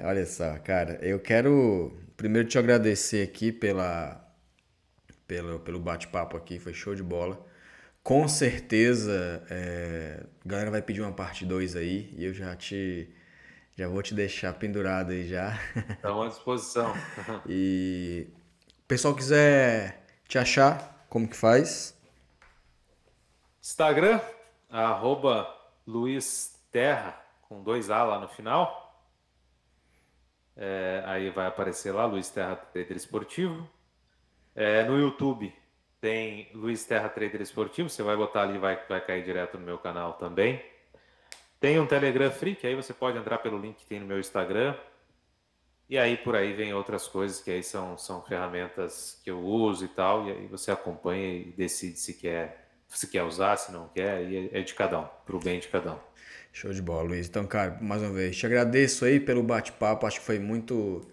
Olha só, cara, eu quero primeiro te agradecer aqui pelo bate-papo aqui, foi show de bola. Com certeza, a galera vai pedir uma parte 2 aí e eu já vou te deixar pendurado aí já. Estamos à disposição. E o pessoal quiser te achar, como que faz? Instagram, arroba Luiz Terra, com 2A lá no final. Aí vai aparecer lá, Luiz Terra Trader Esportivo. No YouTube tem Luiz Terra Trader Esportivo, você vai botar ali, vai cair direto no meu canal também. Tem um Telegram Free, que aí você pode entrar pelo link que tem no meu Instagram. E aí por aí vem outras coisas que aí são ferramentas que eu uso e tal, e aí você acompanha e decide se quer usar, se não quer, aí é de cada um, pro bem de cada um. Show de bola, Luiz. Então, cara, mais uma vez, te agradeço aí pelo bate-papo. Acho que foi muito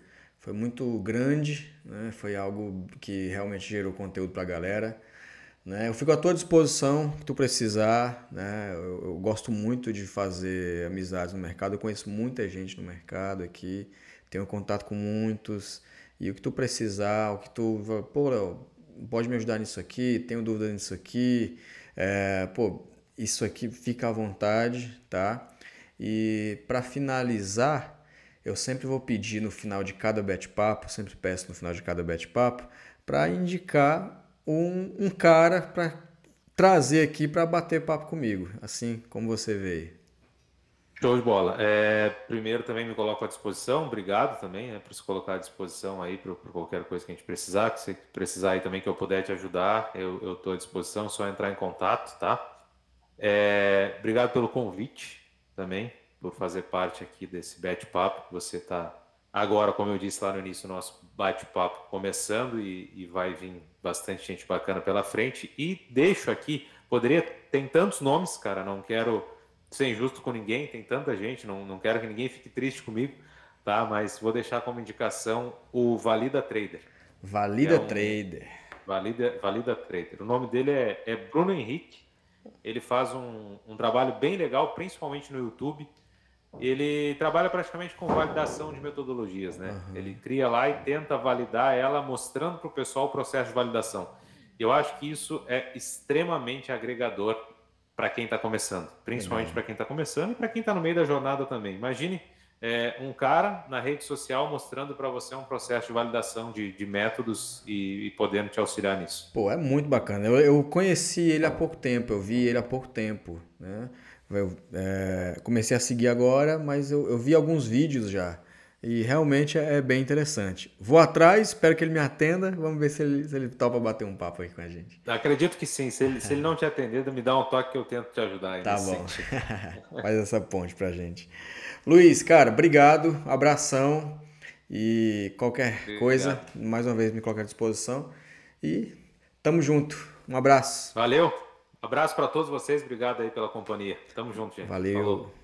grande, né? Foi algo que realmente gerou conteúdo pra galera, né? Eu fico à tua disposição, que tu precisar, né? Eu gosto muito de fazer amizades no mercado. Eu conheço muita gente no mercado aqui, tenho contato com muitos. E o que tu precisar, o que tu, pô, Léo, pode me ajudar nisso aqui, tenho dúvida nisso aqui, pô, isso aqui fica à vontade, tá? E para finalizar, eu sempre vou pedir no final de cada bate-papo, sempre peço no final de cada bate-papo, para indicar um cara para trazer aqui para bater papo comigo, assim como você veio. Show de bola. Primeiro também me coloco à disposição, obrigado também, por se colocar à disposição aí por qualquer coisa que a gente precisar, que você precisar aí também que eu puder te ajudar, eu estou à disposição, é só entrar em contato, tá? Obrigado pelo convite também, por fazer parte aqui desse bate-papo que você está agora, como eu disse lá no início, o nosso bate-papo começando e vai vir bastante gente bacana pela frente. E deixo aqui, tem tantos nomes, cara, não quero ser injusto com ninguém, tem tanta gente, não quero que ninguém fique triste comigo, tá? Mas vou deixar como indicação o Valida Trader, que é Valida Trader. Valida Trader. O nome dele é Bruno Henrique. Ele faz um trabalho bem legal, principalmente no YouTube. Ele trabalha praticamente com validação de metodologias, né? Ele cria lá e tenta validar ela, mostrando para o pessoal o processo de validação. Eu acho que isso é extremamente agregador para quem está começando, principalmente para quem está começando e para quem está no meio da jornada também. Imagine um cara na rede social mostrando para você um processo de validação de métodos e podendo te auxiliar nisso. Pô, é muito bacana. Eu conheci ele há pouco tempo, eu vi ele há pouco tempo, né? Eu comecei a seguir agora, mas eu vi alguns vídeos já. E realmente é bem interessante. Vou atrás, espero que ele me atenda. Vamos ver se ele topa bater um papo aí com a gente. Acredito que sim. Se ele não te atender, me dá um toque que eu tento te ajudar aí Tá nesse bom. sentido. Faz essa ponte pra gente. Luiz, cara, obrigado, abração. E qualquer coisa, Obrigado. mais uma vez me coloco à disposição. E tamo junto. Um abraço. Valeu. Abraço para todos vocês. Obrigado aí pela companhia. Tamo junto, gente. Valeu. Falou.